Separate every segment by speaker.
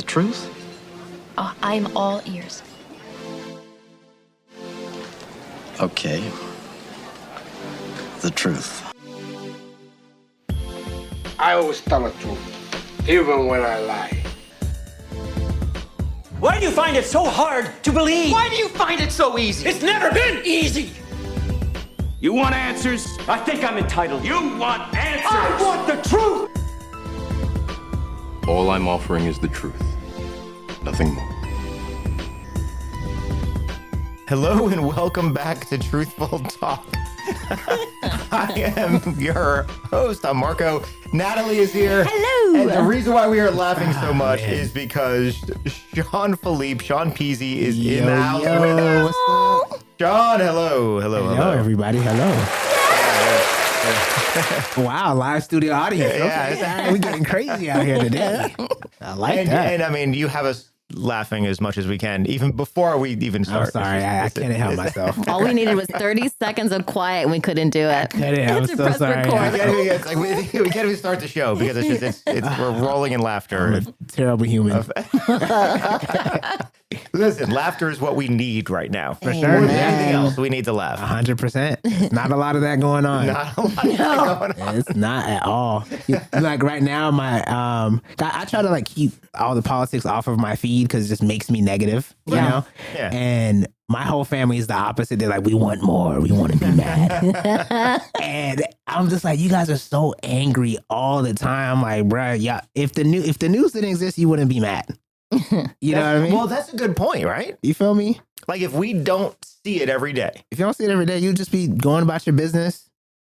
Speaker 1: truth?
Speaker 2: Oh, I'm all ears.
Speaker 1: Okay. The truth.
Speaker 3: I always tell the truth, even when I lie.
Speaker 4: Why do you find it so hard to believe?
Speaker 5: Why do you find it so easy?
Speaker 4: It's never been easy.
Speaker 6: You want answers?
Speaker 4: I think I'm entitled.
Speaker 6: You want answers?
Speaker 4: I want the truth.
Speaker 7: All I'm offering is the truth. Nothing more.
Speaker 8: Hello and welcome back to Truthful Talk. I am your host. I'm Marco. Natalie is here.
Speaker 9: Hello.
Speaker 8: And the reason why we are laughing so much is because Sean Peasy is in the house with us.
Speaker 9: What's up?
Speaker 8: Sean, hello.
Speaker 9: Hello, everybody. Hello. Wow, live studio audience.
Speaker 8: Yeah,
Speaker 9: Okay. We're getting crazy out here today. I like that.
Speaker 8: And I mean, you have us laughing as much as we can, even before we even start.
Speaker 9: I'm sorry, I couldn't help myself.
Speaker 10: All we needed was 30 seconds of quiet and we couldn't do it.
Speaker 9: I'm so
Speaker 10: press
Speaker 9: sorry.
Speaker 10: record.
Speaker 8: We can't even start the show because we're rolling in laughter.
Speaker 9: I'm a terrible human.
Speaker 8: Listen, laughter is what we need right now.
Speaker 9: For sure.
Speaker 8: More than anything else, we need to laugh.
Speaker 9: 100%. Not a lot of that going on.
Speaker 8: Not a lot of that going on.
Speaker 9: It's not at all. Like right now, I try to like keep all the politics off of my feed because it just makes me negative, you know?
Speaker 8: Yeah.
Speaker 9: And my whole family is the opposite. They're like, we want more. We want to be mad. And I'm just like, you guys are so angry all the time. Like, bruh, yeah, if the news didn't exist, you wouldn't be mad. You know what I mean?
Speaker 8: Well, that's a good point, right?
Speaker 9: You feel me?
Speaker 8: Like if we don't see it every day.
Speaker 9: If you don't see it every day, you just be going about your business.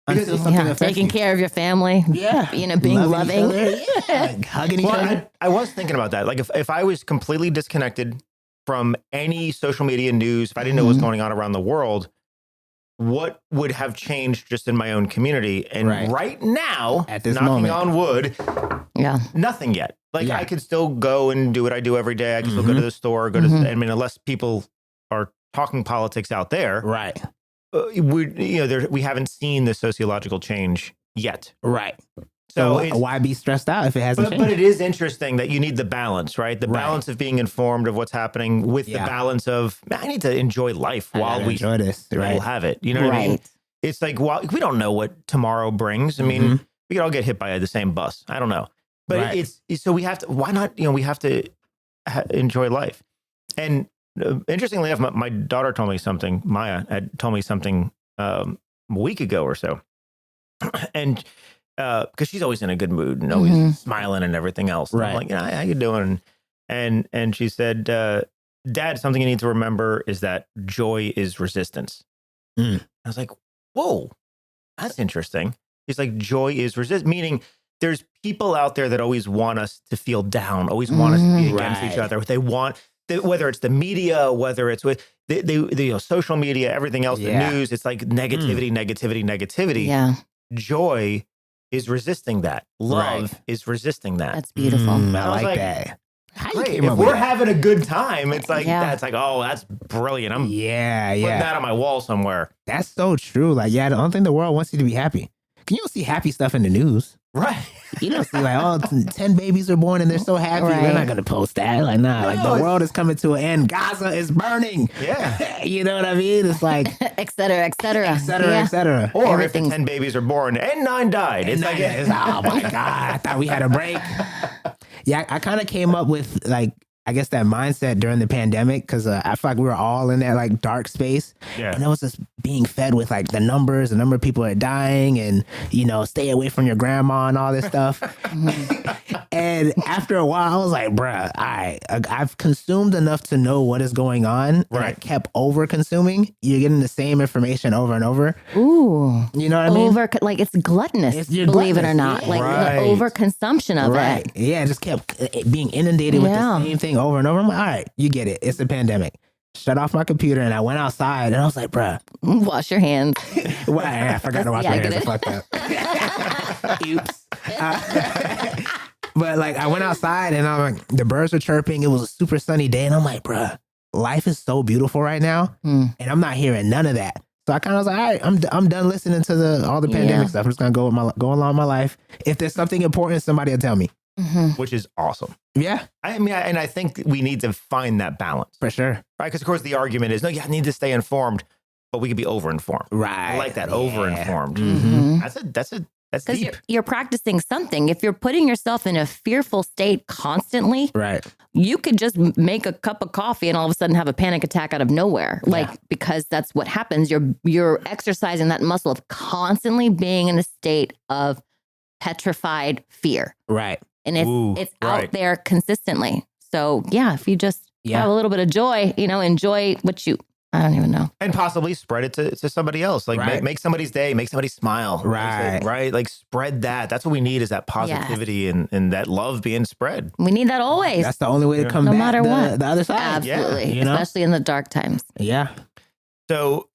Speaker 9: Until something affects
Speaker 10: taking
Speaker 9: you.
Speaker 10: care of your family.
Speaker 9: Yeah.
Speaker 10: Being loving.
Speaker 9: Yeah. Like hugging each other.
Speaker 8: I was thinking about that. Like if I was completely disconnected from any social media news, if I didn't know what's going on around the world, what would have changed just in my own community? And right now,
Speaker 9: at this
Speaker 8: knocking
Speaker 9: moment,
Speaker 8: on wood, nothing yet. Like I could still go and do what I do every day. I can still go to the store, unless people are talking politics out there.
Speaker 9: Right.
Speaker 8: We haven't seen the sociological change yet.
Speaker 9: Right.
Speaker 8: So
Speaker 9: why be stressed out if it hasn't changed?
Speaker 8: But it is interesting that you need the balance, right? The balance of being informed of what's happening with the balance of, I need to enjoy life while we
Speaker 9: enjoy this.
Speaker 8: We'll have it. You know what I mean? It's like, we don't know what tomorrow brings. I mean, we could all get hit by the same bus. I don't know. But it's so we have to, why not, we have to enjoy life. And interestingly enough, my daughter told me something, Maya had told me something a week ago or so. And because she's always in a good mood and always smiling and everything else. And I'm like, how you doing? And she said, Dad, something you need to remember is that joy is resistance. I was like, whoa, that's interesting. She's like, joy is resistance, meaning there's people out there that always want us to feel down, always want us to be against each other. They want, whether it's the media, whether it's with the social media, everything else, the news, it's like negativity.
Speaker 10: Yeah.
Speaker 8: Joy is resisting that. Love is resisting that.
Speaker 10: That's beautiful.
Speaker 9: I like that.
Speaker 8: Great. If we're having a good time, it's like, that's like, oh, that's brilliant. I'm putting that on my wall somewhere.
Speaker 9: That's so true. Like, I don't think the world wants you to be happy. You don't see happy stuff in the news.
Speaker 8: Right.
Speaker 9: You don't see like, 10 babies are born and they're so happy. They're not going to post that. Like, nah, like the world is coming to an end. Gaza is burning.
Speaker 8: Yeah.
Speaker 9: You know what I mean? It's like,
Speaker 10: et cetera, et cetera.
Speaker 9: Et cetera, et cetera.
Speaker 8: Or if the 10 babies are born and 9 died. It's like,
Speaker 9: oh my God, I thought we had a break. Yeah, I kind of came up with like, I guess that mindset during the pandemic because I feel like we were all in that like dark space.
Speaker 8: Yeah.
Speaker 9: And it was just being fed with like the number of people are dying and, stay away from your grandma and all this stuff. And after a while, I was like, bruh, I've consumed enough to know what is going on. And I kept over consuming. You're getting the same information over and over.
Speaker 10: Ooh.
Speaker 9: You know what I mean?
Speaker 10: Like it's gluttonous, believe it or not. Like the overconsumption of it.
Speaker 9: Yeah, I just kept being inundated with the same thing over and over. I'm like, all right, you get it. It's a pandemic. Shut off my computer and I went outside and I was like, bruh.
Speaker 10: Wash your hands.
Speaker 9: Well, I forgot to wash my hands. I fucked up. Oops. But like I went outside and I'm like, the birds were chirping. It was a super sunny day. And I'm like, bruh, life is so beautiful right now. And I'm not hearing none of that. So I kind of was like, all right, I'm done listening to all the pandemic stuff. I'm just going to go along with my life. If there's something important, somebody will tell me.
Speaker 8: which is awesome.
Speaker 9: Yeah,
Speaker 8: I mean, and I think we need to find that balance.
Speaker 9: for sure.
Speaker 8: Right? Because, of course, the argument is, no, you need to stay informed, but we could be over-informed.
Speaker 9: Right.
Speaker 8: I like that, over-informed. That's
Speaker 10: Because
Speaker 8: deep.
Speaker 10: you're practicing something. If you're putting yourself in a fearful state constantly,
Speaker 9: Right.
Speaker 10: you could just make a cup of coffee and all of a sudden have a panic attack out of nowhere. Like, because that's what happens. You're exercising that muscle of constantly being in a state of petrified fear.
Speaker 9: Right.
Speaker 10: And it's
Speaker 8: right.
Speaker 10: out there consistently. So yeah, if you just have a little bit of joy, enjoy what I don't even know.
Speaker 8: And possibly spread it to somebody else. Like make somebody's day, make somebody smile.
Speaker 9: Right.
Speaker 8: Right. Like spread that. That's what we need is that positivity and that love being spread.
Speaker 10: We need that always.
Speaker 9: That's the only way to come
Speaker 10: no
Speaker 9: back
Speaker 10: matter what.
Speaker 9: the other side.
Speaker 10: Absolutely.
Speaker 9: Yeah.
Speaker 10: Especially in the dark times.
Speaker 9: Yeah.
Speaker 8: So,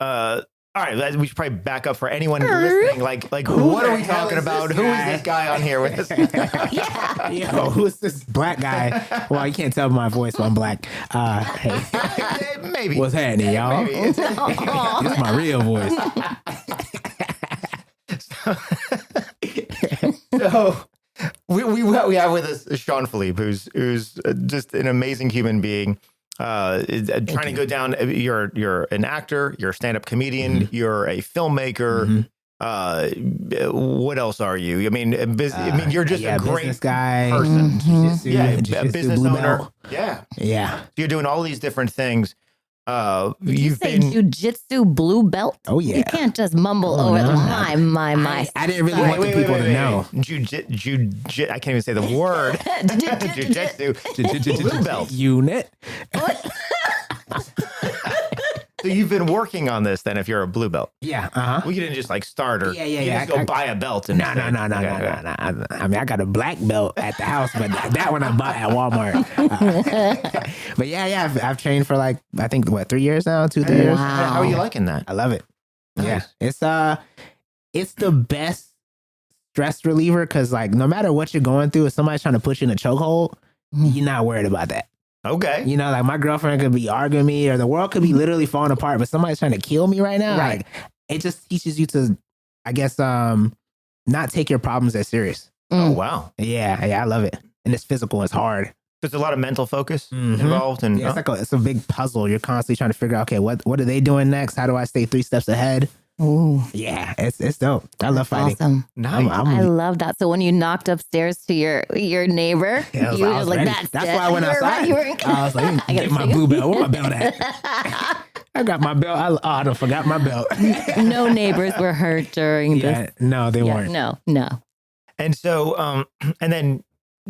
Speaker 8: all right, we should probably back up for anyone listening. Like, what are we talking about? Who is this guy on here with us?
Speaker 9: Yo, who's this black guy? Well, you can't tell by my voice, but I'm black. Hey.
Speaker 8: Maybe.
Speaker 9: What's happening, y'all?
Speaker 8: Maybe.
Speaker 9: This is my real voice.
Speaker 8: So we have with us Sean Philippe, who's just an amazing human being. Trying to go down. You're an actor. You're a stand-up comedian. You're a filmmaker. What else are you? I mean, you're just a great
Speaker 9: business guy,
Speaker 8: person.
Speaker 9: Jiu-jitsu,
Speaker 8: A
Speaker 9: jiu-jitsu,
Speaker 8: business
Speaker 9: blue
Speaker 8: owner.
Speaker 9: belt.
Speaker 8: Yeah. So you're doing all these different things.
Speaker 10: You say jujitsu blue belt?
Speaker 9: Oh, yeah.
Speaker 10: You can't just mumble over
Speaker 9: no.
Speaker 10: my.
Speaker 9: I didn't really want the people to know.
Speaker 8: I can't even say the word. Jiu-jitsu. Blue belt.
Speaker 9: Unit.
Speaker 8: So you've been working on this then if you're a blue belt.
Speaker 9: Yeah. Uh-huh.
Speaker 8: Well, you didn't just like start or
Speaker 9: Yeah.
Speaker 8: you just go buy a belt. And
Speaker 9: No. I mean, I got a black belt at the house, but that one I bought at Walmart. But yeah, I've trained for I think 3 years now, 2-3 years.
Speaker 8: How are you liking that?
Speaker 9: I love it.
Speaker 8: Nice.
Speaker 9: Yeah, it's the best stress reliever because no matter what you're going through, if somebody's trying to push you in a chokehold, you're not worried about that.
Speaker 8: Okay.
Speaker 9: My girlfriend could be arguing me or the world could be literally falling apart, but somebody's trying to kill me right now.
Speaker 10: Right.
Speaker 9: It just teaches you to, I guess, not take your problems as serious.
Speaker 8: Oh, wow.
Speaker 9: Yeah, I love it. And it's physical. It's hard.
Speaker 8: There's a lot of mental focus involved. And
Speaker 9: Yeah, it's a big puzzle. You're constantly trying to figure out, okay, what are they doing next? How do I stay 3 steps ahead?
Speaker 10: Ooh.
Speaker 9: Yeah, it's dope. I love fighting.
Speaker 10: Awesome.
Speaker 8: nice.
Speaker 10: I love that. So when you knocked upstairs to your neighbor,
Speaker 9: Yeah,
Speaker 10: you were
Speaker 9: I was
Speaker 10: like,
Speaker 9: ready.
Speaker 10: that's
Speaker 9: why I went
Speaker 10: You were
Speaker 9: outside.
Speaker 10: ready. You were
Speaker 9: I was like, get my blue belt. Where my belt at? I got my belt. I don't forgot my belt.
Speaker 10: No neighbors were hurt during this.
Speaker 9: No, they weren't.
Speaker 10: No.
Speaker 8: And so, and then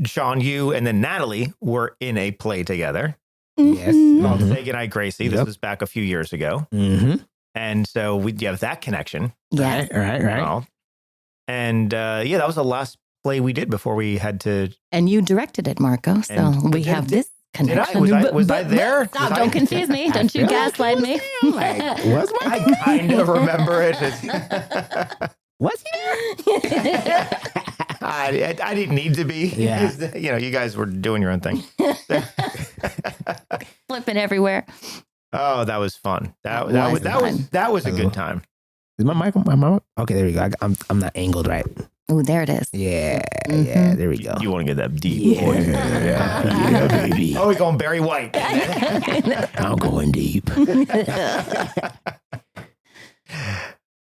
Speaker 8: Sean, you and then Natalie were in a play together
Speaker 9: Yes.
Speaker 8: called Say Goodnight, Gracie. This
Speaker 9: Yep.
Speaker 8: was back a few years ago.
Speaker 9: Mm-hmm.
Speaker 8: And so we have that connection.
Speaker 10: Yeah.
Speaker 9: Right.
Speaker 8: Well, and that was the last play we did before we had to.
Speaker 10: And you directed it, Marco. So
Speaker 8: And
Speaker 10: we have this connection.
Speaker 8: Was I there?
Speaker 10: Stop! Don't confuse me. Don't you gaslight me.
Speaker 9: Was
Speaker 8: I kind of remember it.
Speaker 9: Was he there?
Speaker 8: I didn't need to be.
Speaker 9: Yeah.
Speaker 8: You guys were doing your own thing.
Speaker 10: Flipping everywhere.
Speaker 8: Oh, that was fun. That was a good time.
Speaker 9: Is my mic? Okay, there we go. I'm not angled right.
Speaker 10: Oh, there it is.
Speaker 9: Yeah. Yeah. There we go.
Speaker 8: You want to get that deep?
Speaker 9: Yeah, baby.
Speaker 8: Oh, we're going Barry White.
Speaker 9: I'm going deep.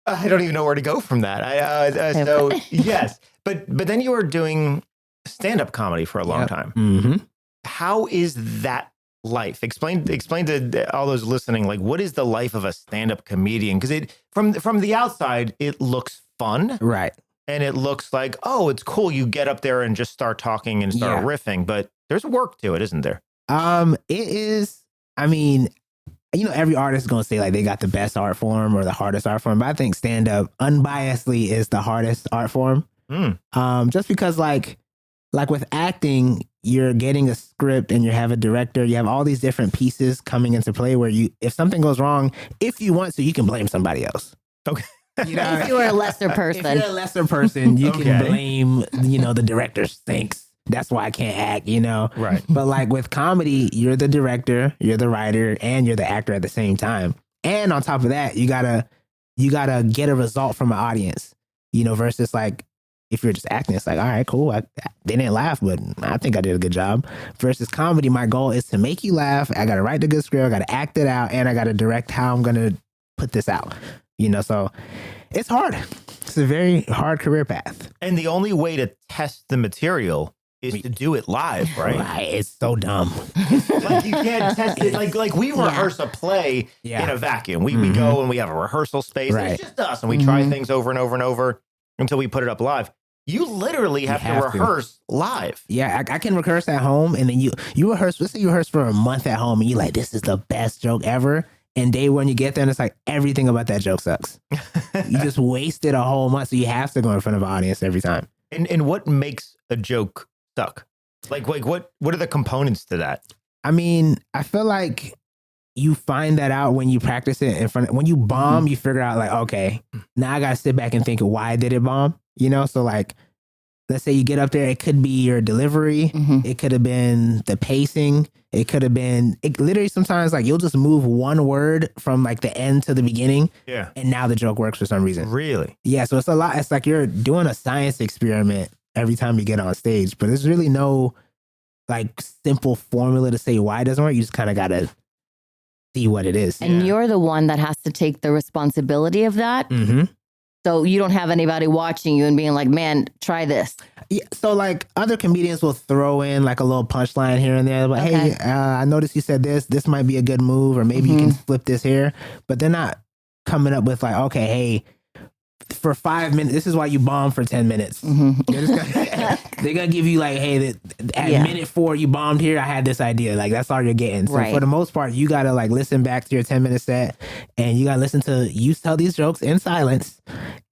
Speaker 8: I don't even know where to go from that. So yes, but then you were doing stand-up comedy for a long time.
Speaker 9: Mm-hmm.
Speaker 8: How is that life? Explain to all those listening, what is the life of a stand-up comedian? Because from the outside, it looks fun,
Speaker 9: Right.
Speaker 8: and it looks like, oh, it's cool. You get up there and just start talking and start riffing, but there's work to it, isn't there?
Speaker 9: It is. I mean, every artist is gonna say they got the best art form or the hardest art form, but I think stand up unbiasedly is the hardest art form. Just because like with acting, you're getting a script and you have a director, you have all these different pieces coming into play where if something goes wrong, if you want to, you can blame somebody else.
Speaker 8: Okay.
Speaker 10: If you were a lesser person.
Speaker 9: If you're a lesser person, you can blame, the director stinks. That's why I can't act,
Speaker 8: Right.
Speaker 9: But with comedy, you're the director, you're the writer, and you're the actor at the same time. And on top of that, you gotta get a result from an audience, versus if you're just acting, it's like, all right, cool. They didn't laugh, but I think I did a good job. Versus comedy, my goal is to make you laugh. I got to write the good script. I got to act it out, and I got to direct how I'm going to put this out. So it's hard. It's a very hard career path.
Speaker 8: And the only way to test the material is to do it live, right?
Speaker 9: Right. It's so dumb.
Speaker 8: Like you can't test it. Like we rehearse a play in a vacuum. We go and we have a rehearsal space.
Speaker 9: Right.
Speaker 8: It's just us. And we try things over and over and over until we put it up live. You literally have to rehearse live.
Speaker 9: Yeah, I can rehearse at home. And then you rehearse, let's say you rehearse for a month at home and you're like, this is the best joke ever. And day one you get there and it's like, everything about that joke sucks. You just wasted a whole month. So you have to go in front of an audience every time.
Speaker 8: And what makes a joke stuck? Like what are the components to that?
Speaker 9: I mean, I feel like you find that out when you practice it in front of, when you bomb, you figure out like, okay, now I got to sit back and think, why did it bomb? So like, let's say you get up there, it could be your delivery. It could have been the pacing. It could have been, it literally sometimes like you'll just move one word from like the end to the beginning.
Speaker 8: Yeah.
Speaker 9: And now the joke works for some reason.
Speaker 8: Really?
Speaker 9: Yeah. So it's a lot. It's like you're doing a science experiment every time you get on stage, but there's really no like simple formula to say why it doesn't work. You just kind of got to see what it is.
Speaker 10: And you're the one that has to take the responsibility of that. So you don't have anybody watching you and being like, man, try this.
Speaker 9: Yeah, so like other comedians will throw in like a little punchline here and there. But hey, I noticed you said this. This might be a good move, or maybe you can flip this here. But they're not coming up with like, okay, hey, for 5 minutes, this is why you bomb for 10 minutes. They're gonna give you like, hey, at minute 4 you bombed here. I had this idea. Like that's all you're getting. So for the most part, you gotta like listen back to your 10-minute set, and you gotta listen to you tell these jokes in silence,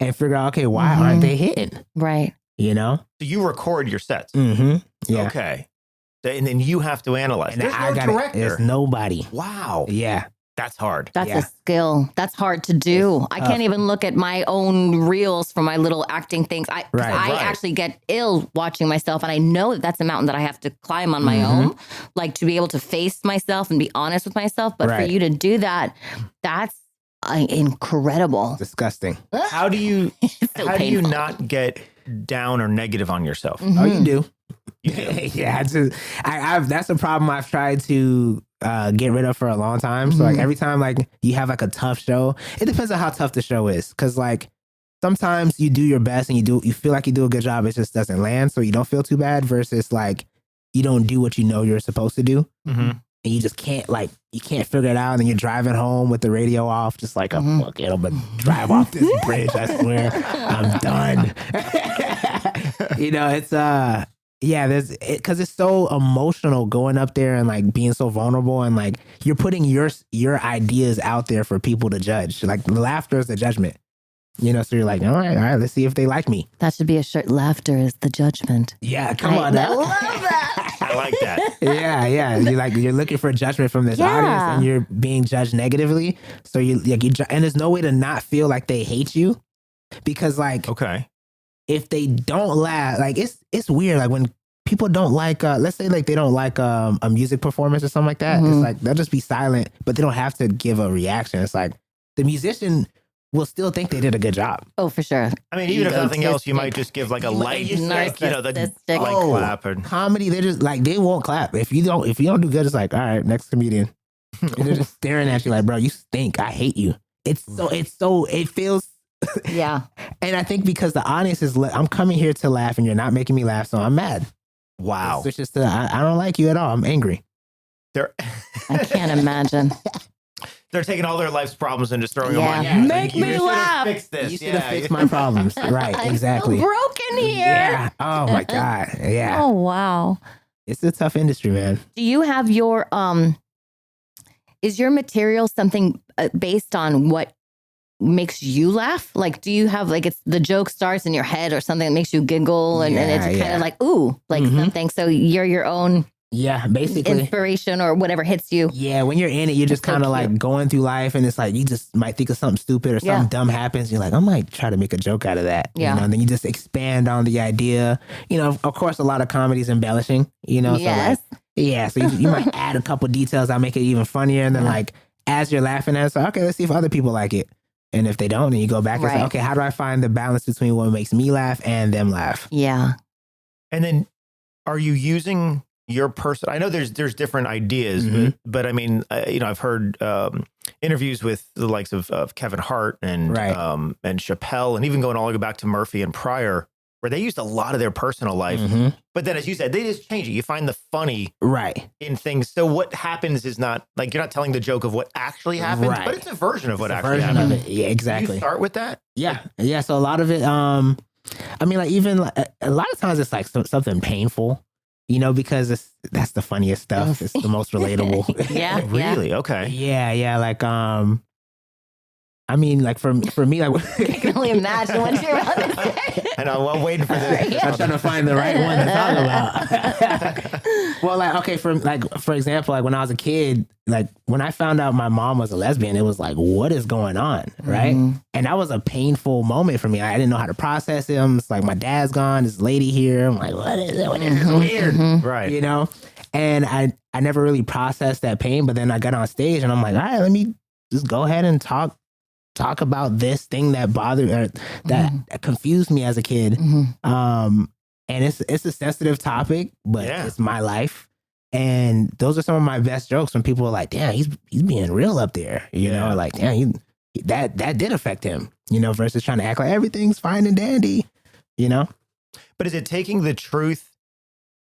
Speaker 9: and figure out, okay, why aren't they hitting?
Speaker 10: Right.
Speaker 8: So you record your sets.
Speaker 9: Yeah.
Speaker 8: Okay. And then you have to analyze.
Speaker 9: And
Speaker 8: There's no director.
Speaker 9: There's nobody.
Speaker 8: Wow.
Speaker 9: Yeah.
Speaker 8: That's hard.
Speaker 10: That's a skill. That's hard to do. I can't even look at my own reels for my little acting things. I actually get ill watching myself, and I know that that's a mountain that I have to climb on my own, like to be able to face myself and be honest with myself. But for you to do that, that's incredible.
Speaker 9: Disgusting.
Speaker 8: How do you
Speaker 10: So
Speaker 8: how do you
Speaker 10: painful.
Speaker 8: not get down or negative on yourself?
Speaker 9: Oh, you do.
Speaker 8: You do.
Speaker 9: Yeah, that's a problem I've tried to get rid of for a long time. So like every time like you have like a tough show, it depends on how tough the show is. Cause like sometimes you do your best and you feel like you do a good job, it just doesn't land. So you don't feel too bad versus like you don't do what you know you're supposed to do. And you just can't you can't figure it out. And then you're driving home with the radio off, just like, fuck it, I'm gonna drive off this bridge. I swear I'm done. It's because it's so emotional going up there and like being so vulnerable, and like you're putting your ideas out there for people to judge. Like laughter is the judgment, so you're like, all right, let's see if they like me.
Speaker 10: That should be a shirt. Laughter is the judgment.
Speaker 9: Yeah, come on now.
Speaker 10: I love that.
Speaker 8: I like that.
Speaker 9: Yeah. You're looking for judgment from this audience, and you're being judged negatively. So and there's no way to not feel like they hate you, because like, if they don't laugh, like it's weird. Like when people don't like, let's say like they don't like a music performance or something like that. It's like they'll just be silent, but they don't have to give a reaction. It's like the musician will still think they did a good job.
Speaker 10: Oh, for sure.
Speaker 8: I mean, even if nothing else, you might just give like a light, clap. Or
Speaker 9: Comedy, they're just like, they won't clap if you don't do good. It's like, all right, next comedian. And they're just staring at you like, bro, you stink. I hate you. It feels.
Speaker 10: Yeah.
Speaker 9: And I think because the audience is, I'm coming here to laugh and you're not making me laugh, so I'm mad.
Speaker 8: Wow.
Speaker 9: It's just I don't like you at all. I'm angry.
Speaker 10: I can't imagine.
Speaker 8: They're taking all their life's problems and just throwing them on you.
Speaker 10: Make me laugh.
Speaker 8: Fix this.
Speaker 9: You should have fixed my problems. Right, exactly.
Speaker 10: I'm so broken here.
Speaker 9: Yeah. Oh my God. Yeah.
Speaker 10: Oh, wow.
Speaker 9: It's a tough industry, man.
Speaker 10: Do you have your, is your material something based on what makes you laugh? Like, do you have, like, it's the joke starts in your head or something that makes you giggle and it's kind of like, ooh, like something. So you're your own
Speaker 9: basically
Speaker 10: inspiration or whatever hits you.
Speaker 9: Yeah, when you're in it, you're just kind of like going through life, and it's like you just might think of something stupid or something dumb happens. You're like, I might try to make a joke out of that.
Speaker 10: Yeah.
Speaker 9: And then you just expand on the idea. Of course, a lot of comedy is embellishing.
Speaker 10: Yes.
Speaker 9: So you might add a couple details that make it even funnier, and then like as you're laughing at it, it's like, okay, let's see if other people like it. And if they don't, then you go back and say,
Speaker 10: Right.
Speaker 9: okay, how do I find the balance between what makes me laugh and them laugh?
Speaker 10: Yeah.
Speaker 8: And then are you using your person? I know there's different ideas, but I mean, I've heard interviews with the likes of Kevin Hart and Chappelle, and even going all the way back to Murphy and Pryor, where they used a lot of their personal life. But then, as you said, they just change it. You find the funny in things. So what happens is not like you're not telling the joke of what actually happens, but it's a version of what actually happens.
Speaker 9: Yeah, exactly.
Speaker 8: Do you start with that?
Speaker 9: Yeah. So a lot of it, I mean, like even a lot of times it's like something painful, because that's the funniest stuff. It's the most relatable.
Speaker 10: Yeah.
Speaker 8: Really? Okay.
Speaker 9: Yeah. Like, I mean, like for me, like
Speaker 10: I can only imagine what you're about to say.
Speaker 8: And I'm waiting for this.
Speaker 9: I'm trying to find the right one to talk about. Well, like, okay, for example, like when I was a kid, like when I found out my mom was a lesbian, it was like, what is going on? Right. And that was a painful moment for me. I didn't know how to process him. It's like, my dad's gone, this lady here. I'm like, what is it? It's weird.
Speaker 8: Right.
Speaker 9: And I never really processed that pain, but then I got on stage and I'm like, all right, let me just go ahead and talk about this thing that bothered or that confused me as a kid. And it's a sensitive topic, but it's my life. And those are some of my best jokes when people are like, damn, he's being real up there. You know, like, damn, that did affect him, versus trying to act like everything's fine and dandy,
Speaker 8: But is it taking the truth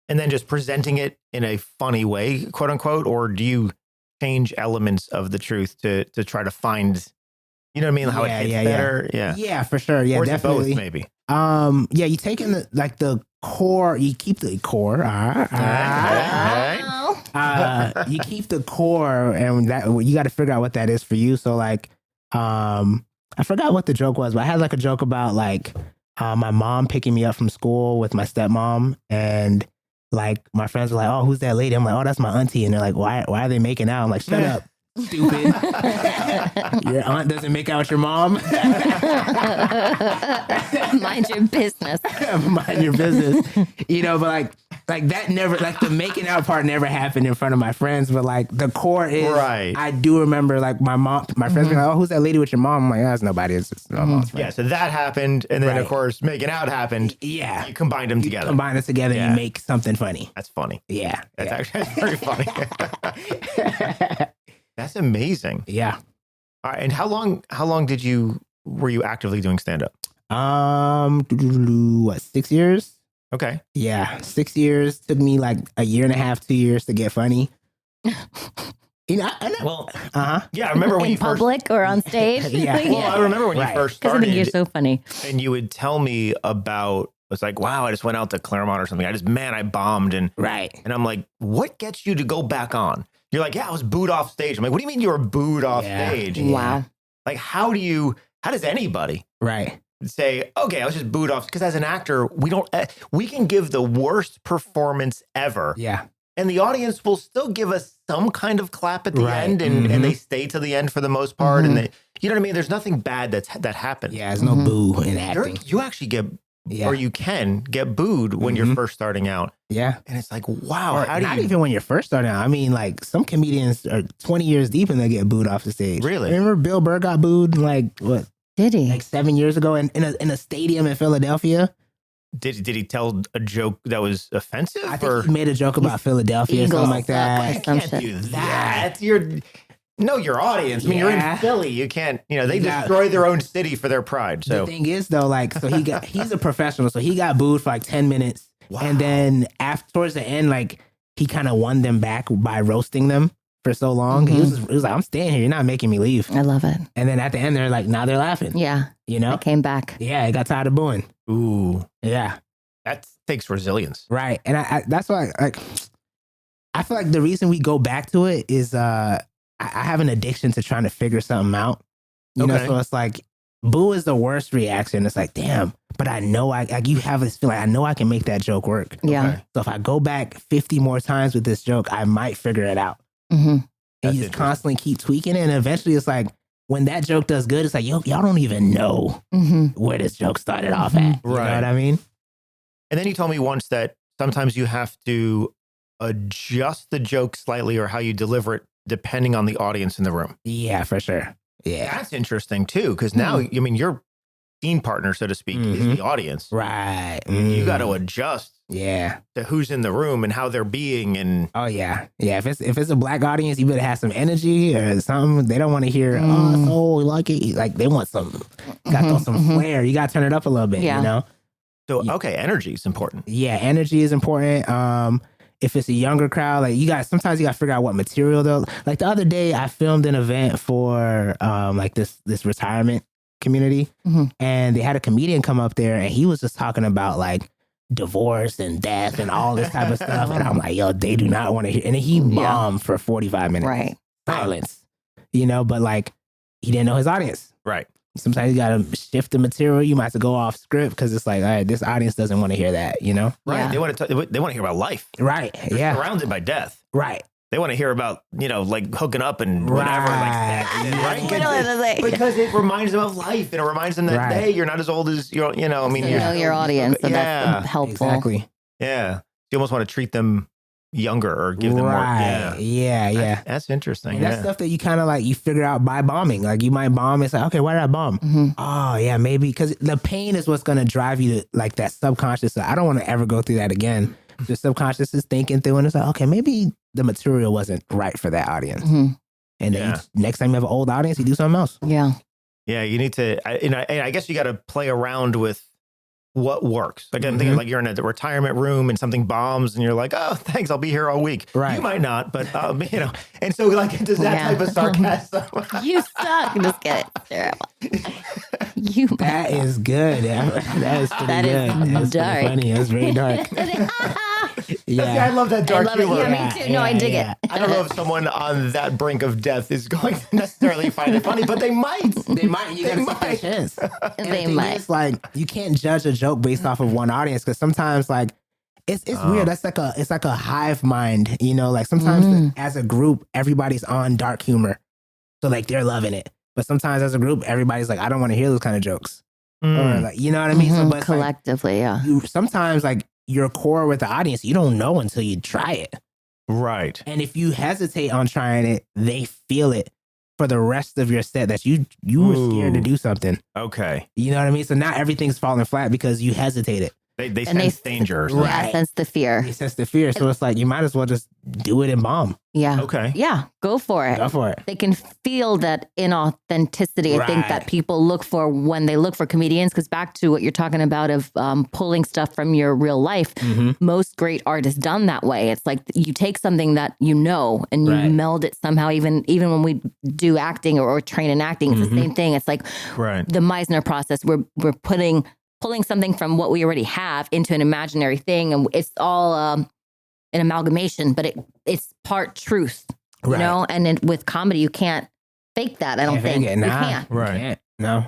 Speaker 8: and then just presenting it in a funny way, quote unquote, or do you change elements of the truth to try to find, how it hits better?
Speaker 9: Yeah, for sure. Yeah,
Speaker 8: or
Speaker 9: definitely.
Speaker 8: Both, maybe.
Speaker 9: You take in the core, you keep the core. You keep the core, and that you got to figure out what that is for you. So like, I forgot what the joke was, but I had like a joke about like my mom picking me up from school with my stepmom, and like my friends were like, "Oh, who's that lady?" I'm like, "Oh, that's my auntie," and they're like, "Why are they making out?" I'm like, "Shut up, stupid! Your aunt doesn't make out with your mom."
Speaker 10: Mind your business.
Speaker 9: Mind your business. But like that never, like the making out part never happened in front of my friends, but like the core is, I do remember like my friends were like, "Oh, who's that lady with your mom?" I'm like, "That's nobody. It's just my mom's friend."
Speaker 8: Yeah, so that happened, and then of course making out happened.
Speaker 9: Yeah,
Speaker 8: you combined them together.
Speaker 9: Combine it together, and you make something funny.
Speaker 8: That's funny.
Speaker 9: Yeah,
Speaker 8: that's actually very funny. That's amazing.
Speaker 9: Yeah.
Speaker 8: All right, and how long were you actively doing stand up?
Speaker 9: 6 years?
Speaker 8: Okay.
Speaker 9: Yeah, 6 years. Took me like a year and a half, 2 years to get funny. I know.
Speaker 8: Well, yeah, I remember when
Speaker 10: in
Speaker 8: you
Speaker 10: public or on stage.
Speaker 8: Well, I remember when you first
Speaker 10: Because I
Speaker 8: started.
Speaker 10: think you're so funny.
Speaker 8: And you would tell me about, it's like, wow, I just went out to Claremont or something. I bombed. And I'm like, what gets you to go back on? You're like, yeah, I was booed off stage. I'm like, what do you mean you were booed off stage?
Speaker 10: Wow.
Speaker 8: Like, how does anybody say, okay, I was just booed off? Because as an actor, we can give the worst performance ever.
Speaker 9: Yeah.
Speaker 8: And the audience will still give us some kind of clap at the end, and they stay to the end for the most part. And you know what I mean? There's nothing bad that happens.
Speaker 9: Yeah, there's no boo in acting.
Speaker 8: You actually get, or you can get booed when you're first starting out.
Speaker 9: Yeah.
Speaker 8: And it's like, wow,
Speaker 9: or not even when you're first starting out. I mean, like some comedians are 20 years deep and they get booed off the stage.
Speaker 8: Really?
Speaker 9: Remember Bill Burr got booed like what?
Speaker 10: Did he?
Speaker 9: Like 7 years ago in a stadium in Philadelphia.
Speaker 8: Did he tell a joke that was offensive?
Speaker 9: I think he made a joke about Philadelphia or something like that.
Speaker 8: You can't do that. Know your audience. I mean, you're in Philly. You can't, they destroy their own city for their pride. So
Speaker 9: the thing is though, like, so he's a professional. So he got booed for like 10 minutes. Wow. And then towards the end, like he kind of won them back by roasting them for so long. He was like, I'm staying here. You're not making me leave.
Speaker 10: I love it.
Speaker 9: And then at the end, they're like, now they're laughing.
Speaker 10: Yeah. I came back.
Speaker 9: Yeah. I got tired of booing.
Speaker 8: Ooh.
Speaker 9: Yeah.
Speaker 8: That takes resilience.
Speaker 9: Right. And I that's why I feel like the reason we go back to it is I have an addiction to trying to figure something out. You know, so it's like boo is the worst reaction. It's like, damn, but I know you have this feeling, I know I can make that joke work.
Speaker 10: Yeah.
Speaker 9: Okay. So if I go back 50 more times with this joke, I might figure it out. And you just constantly keep tweaking it. And eventually it's like, when that joke does good, it's like, y'all don't even know where this joke started off at. You know what I mean?
Speaker 8: And then you told me once that sometimes you have to adjust the joke slightly or how you deliver it depending on the audience in the room.
Speaker 9: Yeah, for sure. Yeah.
Speaker 8: That's interesting too, because now, I mean, your scene partner, so to speak, is the audience.
Speaker 9: Right.
Speaker 8: You got to adjust
Speaker 9: Yeah.
Speaker 8: to who's in the room and how they're being. And
Speaker 9: Oh yeah. Yeah. If it's a black audience, you better have some energy or something. They don't want to hear, oh, so like it. Like they want some, got to throw some flair. You got to turn it up a little bit,
Speaker 10: Yeah.
Speaker 9: you know?
Speaker 8: so, okay, energy is important.
Speaker 9: Yeah, energy is important. If it's a younger crowd, like sometimes you got to figure out what material though. Like the other day, I filmed an event for like this retirement community, and they had a comedian come up there, and he was just talking about like divorce and death and all this type of stuff. And I'm like, yo, they do not want to hear. And he bombed for 45 minutes,
Speaker 10: Right.
Speaker 9: silence, you know. But like, he didn't know his audience.
Speaker 8: Right.
Speaker 9: Sometimes you got to shift the material. You might have to go off script because it's like, all right, this audience doesn't want to hear that, you know?
Speaker 8: Right.
Speaker 10: Yeah.
Speaker 8: They want to hear about life.
Speaker 9: Right.
Speaker 8: They're
Speaker 9: Yeah.
Speaker 8: surrounded by death.
Speaker 9: Right.
Speaker 8: They want to hear about, like hooking up and whatever.
Speaker 9: Right.
Speaker 8: Right.
Speaker 10: What was I saying?
Speaker 8: Because it reminds them of life, and it reminds them that,
Speaker 9: Right.
Speaker 8: hey, you're not as old as you're, I mean,
Speaker 10: So
Speaker 8: you're
Speaker 10: know your audience. So
Speaker 8: Yeah.
Speaker 10: that's helpful.
Speaker 9: Exactly.
Speaker 8: Yeah. You almost want to treat them younger or give them more.
Speaker 9: Right. Yeah.
Speaker 8: That's interesting.
Speaker 9: And that's stuff that you kind of like, you figure out by bombing. Like you might bomb. It's like, okay, why did I bomb? Oh, yeah, maybe. Because the pain is what's going to drive you to like that subconscious. I don't want to ever go through that again. The subconscious is thinking through and it's like, okay, maybe the material wasn't right for that audience. And then next time you have an old audience, you do something else.
Speaker 10: Yeah.
Speaker 8: Yeah, you need to, and I guess you got to play around with what works. Like I'm thinking like you're in a retirement room and something bombs and you're like, oh, thanks, I'll be here all week.
Speaker 9: Right.
Speaker 8: You might not, but and so like does that type of sarcasm.
Speaker 10: You suck. Just kidding. Terrible. You.
Speaker 9: That is good. That is pretty
Speaker 10: That is
Speaker 9: good. That's
Speaker 10: dark.
Speaker 9: pretty funny. That's very dark.
Speaker 8: Yeah, I love that dark
Speaker 10: I love it.
Speaker 8: humor.
Speaker 10: Yeah, me too. No, I dig it.
Speaker 8: I don't know if someone on that brink of death is going to necessarily find it funny, but they might.
Speaker 9: They might. You gotta take that chance.
Speaker 10: They might.
Speaker 9: It's like you can't judge a joke based off of one audience because sometimes like it's weird. That's like a hive mind, you know. Like sometimes as a group, everybody's on dark humor, so like they're loving it. But sometimes as a group, everybody's like, I don't want to hear those kind of jokes, or like you know what I mean. So, but it's like,
Speaker 10: Collectively, yeah.
Speaker 9: sometimes like your core with the audience, you don't know until you try it.
Speaker 8: Right.
Speaker 9: And if you hesitate on trying it, they feel it for the rest of your set that you were scared to do something.
Speaker 8: Okay.
Speaker 9: You know what I mean? So now everything's falling flat because you hesitated.
Speaker 8: They sense danger. Or something.
Speaker 10: Yeah, sense the fear.
Speaker 9: You sense the fear. So it's like, you might as well just do it and bomb.
Speaker 10: Yeah.
Speaker 8: Okay.
Speaker 10: Yeah. Go for it.
Speaker 9: Go for it.
Speaker 10: They can feel that inauthenticity. I think that
Speaker 9: Right.
Speaker 10: people look for when they look for comedians. Because back to what you're talking about of pulling stuff from your real life, most great art is done that way. It's like you take something that you know and you meld it somehow. Even when we do acting or train in acting, it's the same thing. It's like the Meisner process. We're pulling something from what we already have into an imaginary thing, and it's all an amalgamation, but it's part truth, you know. And with comedy, you can't fake that. I don't think you can't.
Speaker 8: Right.
Speaker 9: Can't. No,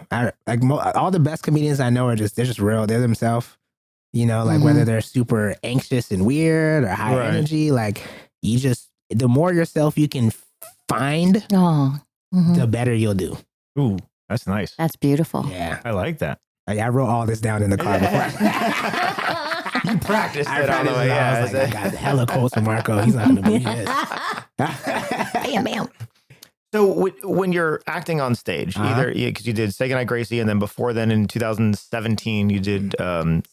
Speaker 9: all the best comedians I know they're just real. They're themselves. You know, like whether they're super anxious and weird or high energy, like the more yourself you can find, the better you'll do.
Speaker 8: Ooh, that's nice.
Speaker 10: That's beautiful.
Speaker 9: Yeah,
Speaker 8: I like that.
Speaker 9: I wrote all this down in the car before.
Speaker 8: You practiced it on the way.
Speaker 9: I was like, I got hella quotes from Marco. He's not going to believe this.
Speaker 10: Bam.
Speaker 8: So when you're acting on stage, either because you did Say Goodnight Gracie, and then before then in 2017 you did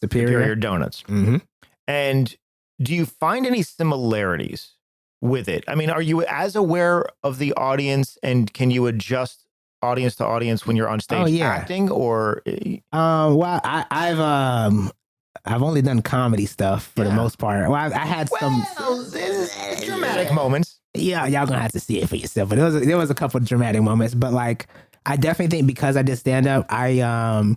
Speaker 8: Superior Donuts. And do you find any similarities with it? I mean, are you as aware of the audience, and can you adjust audience to audience when you're on stage acting? Or
Speaker 9: well, I've only done comedy stuff for the most part. Well, I had some
Speaker 8: dramatic moments.
Speaker 9: Yeah, y'all gonna have to see it for yourself. But there was a couple of dramatic moments. But like, I definitely think because I did stand up, I'm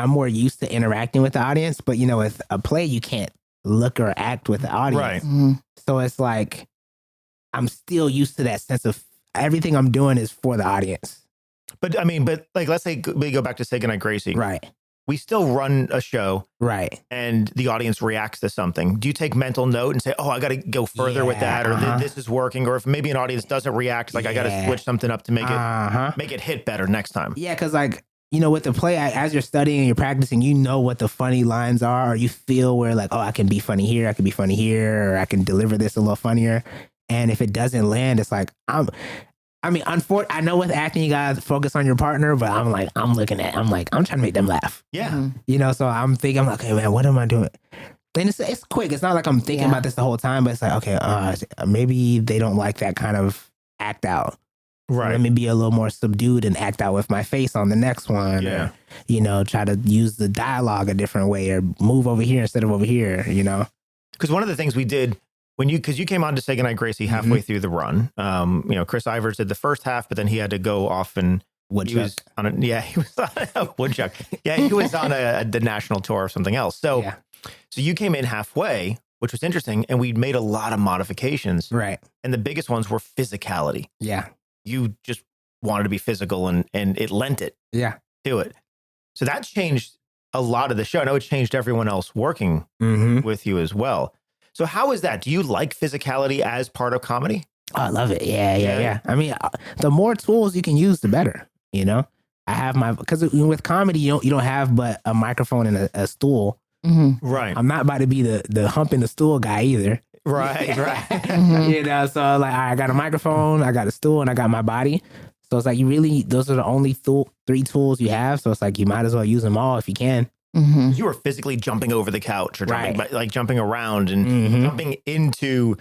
Speaker 9: more used to interacting with the audience. But you know, with a play, you can't look or act with the audience.
Speaker 8: Right.
Speaker 9: So it's like I'm still used to that sense of everything I'm doing is for the audience.
Speaker 8: But I mean, like, let's say we go back to Say Goodnight Gracie.
Speaker 9: Right.
Speaker 8: We still run a show.
Speaker 9: Right.
Speaker 8: And the audience reacts to something. Do you take mental note and say, oh, I got to go further with that, or this is working? Or if maybe an audience doesn't react, like I got to switch something up to make it hit better next time.
Speaker 9: Yeah. Cause like, you know, with the play, as you're studying and you're practicing, you know what the funny lines are, or you feel where like, oh, I can be funny here. I can be funny here, or I can deliver this a little funnier. And if it doesn't land, it's like, I mean, I know with acting, you gotta focus on your partner, but I'm trying to make them laugh.
Speaker 8: Yeah.
Speaker 9: You know, so I'm thinking, I'm like, okay, man, what am I doing? And it's quick. It's not like I'm thinking about this the whole time, but it's like, okay, maybe they don't like that kind of act out.
Speaker 8: Right.
Speaker 9: Let me be a little more subdued and act out with my face on the next one.
Speaker 8: Yeah.
Speaker 9: Or, you know, try to use the dialogue a different way or move over here instead of over here, you know?
Speaker 8: Because one of the things we did because you came on to Say Goodnight Gracie halfway through the run, you know, Chris Ivers did the first half, but then he had to go off and he was on a Woodchuck. Yeah, he was on the national tour or something else. So, so you came in halfway, which was interesting, and we made a lot of modifications.
Speaker 9: Right.
Speaker 8: And the biggest ones were physicality.
Speaker 9: Yeah.
Speaker 8: You just wanted to be physical, and it lent it.
Speaker 9: Yeah.
Speaker 8: To it. So that changed a lot of the show. I know it changed everyone else working with you as well. So how is that? Do you like physicality as part of comedy?
Speaker 9: Oh, I love it. Yeah. I mean, the more tools you can use, the better. You know, I have because with comedy, you don't have but a microphone and a stool.
Speaker 8: Right.
Speaker 9: I'm not about to be the humping the stool guy either.
Speaker 8: Right.
Speaker 9: You know, so like I got a microphone, I got a stool, and I got my body. So it's like those are the only 3 tools you have. So it's like you might as well use them all if you can.
Speaker 8: You were physically jumping over the couch or jumping around and jumping into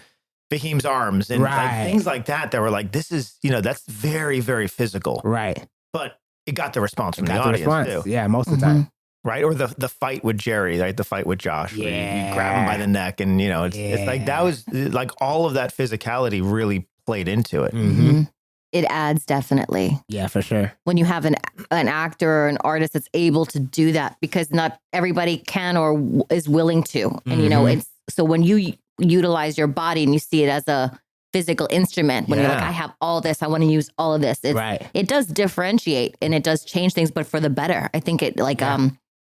Speaker 8: Fahim's arms and like things like that were like, this is, you know, that's very, very physical.
Speaker 9: Right.
Speaker 8: But it got the response from the audience too.
Speaker 9: Yeah, most of the time.
Speaker 8: Right. Or the fight with Jerry, right? The fight with Josh. Where you grab him by the neck and, you know, it's like that was like all of that physicality really played into it.
Speaker 10: It adds definitely.
Speaker 9: Yeah, for sure.
Speaker 10: When you have an actor or an artist that's able to do that, because not everybody can or is willing to. And, you know, it's so when you utilize your body and you see it as a physical instrument, when you're like, I have all this, I want to use all of this. It does differentiate and it does change things, but for the better. I think it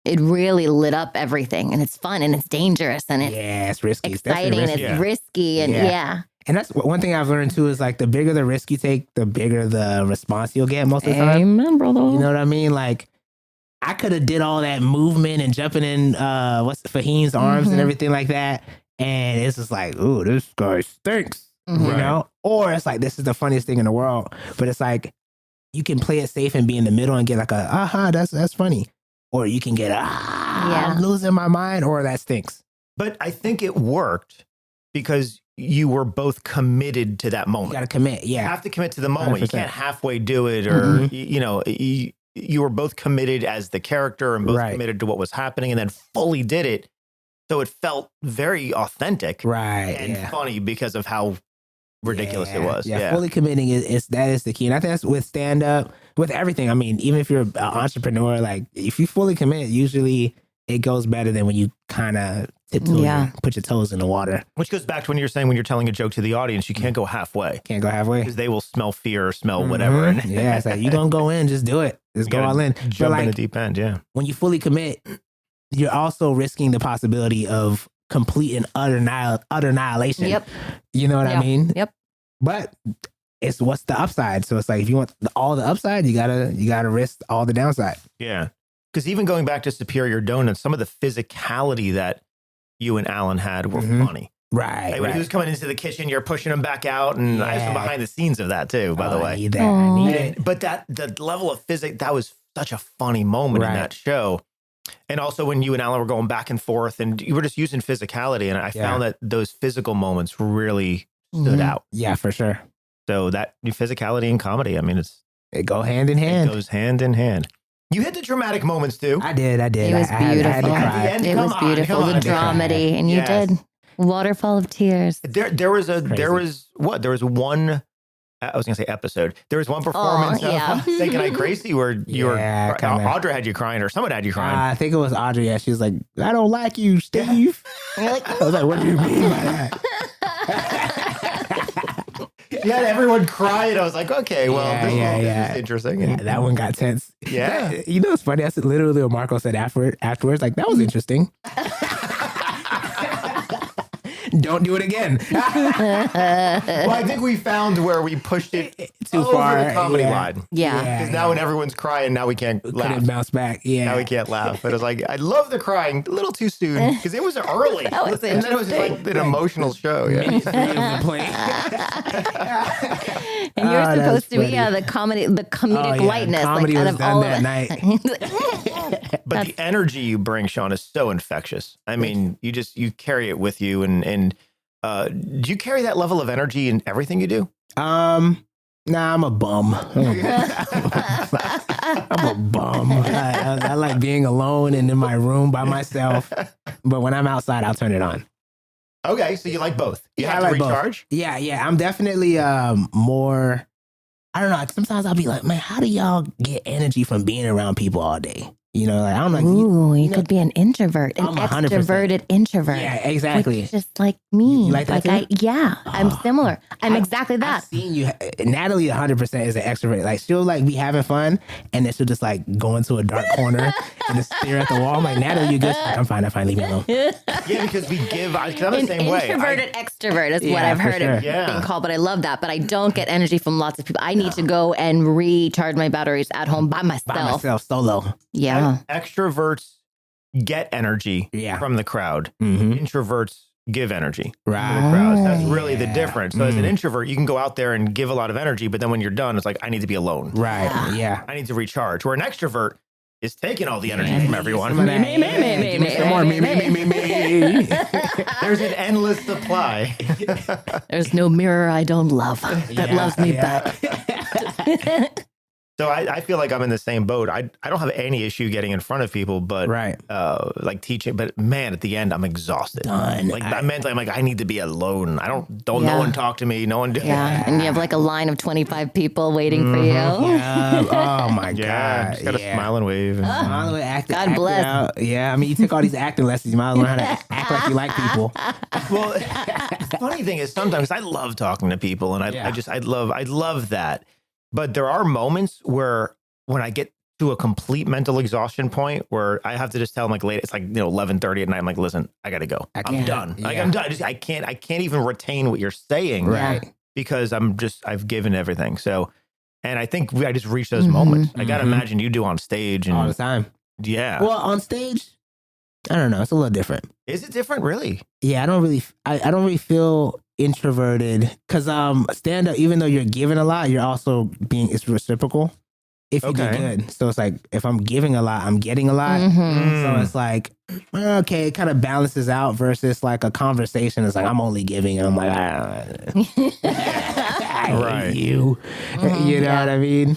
Speaker 10: it really lit up everything, and it's fun and it's dangerous and it's
Speaker 9: risky.
Speaker 10: exciting and it's risky and
Speaker 9: And that's one thing I've learned too is like the bigger the risk you take, the bigger the response you'll get most of the time.
Speaker 10: Amen, brother.
Speaker 9: You know what I mean? Like I could have did all that movement and jumping in Fahim's arms and everything like that, and it's just like, ooh, this guy stinks. You know? Or it's like, this is the funniest thing in the world, but it's like you can play it safe and be in the middle and get like that's funny. Or you can get I'm losing my mind, or that stinks.
Speaker 8: But I think it worked because you were both committed to that moment.
Speaker 9: You got to commit. Yeah.
Speaker 8: You have to commit to the moment.
Speaker 9: 100%.
Speaker 8: You can't halfway do it or, you know, you were both committed as the character and both committed to what was happening and then fully did it. So it felt very authentic. And funny because of how ridiculous it was.
Speaker 9: Fully committing that is the key. And I think that's with stand up, with everything. I mean, even if you're an entrepreneur, like if you fully commit, usually it goes better than when you kind of tiptoe, put your toes in the water.
Speaker 8: Which goes back to when you're saying when you're telling a joke to the audience, you can't go halfway.
Speaker 9: Can't go halfway.
Speaker 8: Because they will smell fear or smell whatever.
Speaker 9: It's like, you don't go in, just do it. Just go all in.
Speaker 8: Jump in the deep end,
Speaker 9: When you fully commit, you're also risking the possibility of complete and utter annihilation.
Speaker 10: Yep.
Speaker 9: You know what I mean?
Speaker 10: Yep.
Speaker 9: But it's what's the upside. So it's like, if you want all the upside, you gotta risk all the downside.
Speaker 8: Yeah. Because even going back to Superior Donuts, some of the physicality that you and Alan had were funny.
Speaker 9: Right.
Speaker 8: When he was coming into the kitchen, you're pushing him back out, and I have some behind the scenes of that too, by the way.
Speaker 9: I need it.
Speaker 8: But the level of physics, that was such a funny moment in that show. And also when you and Alan were going back and forth, and you were just using physicality, and I found that those physical moments really stood out.
Speaker 9: Yeah, for sure.
Speaker 8: So that physicality and comedy, I mean,
Speaker 9: it go hand in hand.
Speaker 8: It goes hand in hand. You hit the dramatic moments too.
Speaker 9: I did.
Speaker 10: It was beautiful.
Speaker 9: I had to cry.
Speaker 10: It was beautiful. The dramedy, and you did. Waterfall of tears.
Speaker 8: There was one. I was gonna say episode. There was one performance of Say Goodnight Gracie where you were Audra had you crying, or someone had you crying.
Speaker 9: I think it was Audrey. Yeah, she was like, "I don't like you, Steve." And you're like, I was like, "What do you mean by that?"
Speaker 8: You had everyone cry, and I was like, "Okay, well, this is interesting." And
Speaker 9: that one got tense.
Speaker 8: Yeah,
Speaker 9: you know, it's funny. I said literally what Marco said afterwards. Like, that was interesting. Don't do it again.
Speaker 8: Well, I think we found where we pushed it
Speaker 9: too far
Speaker 8: over the comedy line.
Speaker 10: Yeah.
Speaker 8: Because now when everyone's crying, now we can't laugh.
Speaker 9: Couldn't bounce back. Yeah.
Speaker 8: Now we can't laugh. But it was like, I love the crying a little too soon because it was early.
Speaker 10: That was
Speaker 8: and then it was like an emotional show. Yeah.
Speaker 10: And you're
Speaker 9: Oh,
Speaker 10: supposed to
Speaker 9: that's
Speaker 10: be the comedic
Speaker 9: yeah,
Speaker 10: lightness.
Speaker 9: comedy
Speaker 10: like,
Speaker 9: was
Speaker 10: out of
Speaker 9: done
Speaker 10: all
Speaker 9: that
Speaker 10: of
Speaker 9: night.
Speaker 8: But the energy you bring, Sean, is so infectious. I mean, you carry it with you, and do you carry that level of energy in everything you do?
Speaker 9: Nah, I'm a bum. I'm a bum. I like being alone and in my room by myself. But when I'm outside, I'll turn it on.
Speaker 8: Okay, so you like both. You
Speaker 9: Yeah,
Speaker 8: have
Speaker 9: I
Speaker 8: to
Speaker 9: like both.
Speaker 8: recharge.
Speaker 9: Yeah. I'm definitely more. I don't know. Sometimes I'll be like, man, how do y'all get energy from being around people all day? You know, like I don't know.
Speaker 10: Ooh, you
Speaker 9: know,
Speaker 10: could be an introvert, an
Speaker 9: I'm 100%.
Speaker 10: extroverted introvert.
Speaker 9: Yeah, exactly.
Speaker 10: Which is just like me.
Speaker 9: You like that too?
Speaker 10: I'm similar. I'm exactly that.
Speaker 9: I've seen you. Natalie 100% is an extrovert. Like she'll like be having fun, and then she'll just like go into a dark corner and just stare at the wall. I'm like, Natalie, you good? She's like, I'm fine. Leave me alone.
Speaker 8: Yeah, because we give. I'm the
Speaker 10: An
Speaker 8: same way.
Speaker 10: introverted extrovert is what
Speaker 9: Yeah,
Speaker 10: I've
Speaker 9: for
Speaker 10: heard it
Speaker 8: sure.
Speaker 10: being called, but I love that. But I don't get energy from lots of people. I need to go and recharge my batteries at home by myself.
Speaker 9: By myself, solo.
Speaker 10: Yeah.
Speaker 8: Extroverts get energy from the crowd.
Speaker 9: Mm-hmm.
Speaker 8: Introverts give energy
Speaker 9: Right.
Speaker 8: from the crowd. That's really the
Speaker 9: Yeah.
Speaker 8: difference. So as an introvert, you can go out there and give a lot of energy, but then when you're done, it's like, I need to be alone.
Speaker 9: Right. Yeah.
Speaker 8: I need to recharge. Where an extrovert is taking all the energy from everyone.
Speaker 9: Some of that- Give me some more. Me.
Speaker 8: There's an endless supply.
Speaker 10: There's no mirror I don't love that loves me back.
Speaker 8: So I feel like I'm in the same boat. I don't have any issue getting in front of people, but
Speaker 9: Right.
Speaker 8: like teaching. But man, at the end, I'm exhausted.
Speaker 9: Done.
Speaker 8: Like mentally, I'm like, I need to be alone. Don't no
Speaker 10: Yeah.
Speaker 8: one talk to me. No one do.
Speaker 10: Yeah. And you have like a line of 25 people waiting for you.
Speaker 9: Yeah. Oh my
Speaker 8: Yeah,
Speaker 9: God.
Speaker 8: just gotta smile and wave.
Speaker 9: Smile and act,
Speaker 10: God
Speaker 9: act
Speaker 10: bless.
Speaker 9: it out. Yeah. I mean, you took all these acting lessons. You might learn how to act like you like people.
Speaker 8: Well, the funny thing is sometimes I love talking to people, and I love that. But there are moments where when I get to a complete mental exhaustion point where I have to just tell them like late, it's like 11:30 at night. I'm like, listen, I gotta go. I'm done. Like I'm done. I can't even retain what you're saying,
Speaker 9: Right.
Speaker 8: Because I've given everything. So, and I think I just reached those moments. I gotta imagine you do on stage and
Speaker 9: All the time.
Speaker 8: yeah.
Speaker 9: Well, on stage, I don't know. It's a little different.
Speaker 8: Is it different? Really?
Speaker 9: Yeah, I don't really feel introverted because stand up, even though you're giving a lot, you're also it's reciprocal if you do good. So it's like if I'm giving a lot, I'm getting a lot. So it's like okay, it kind of balances out versus like a conversation. It's like I'm only giving, and I'm like I hate you. You know what I mean?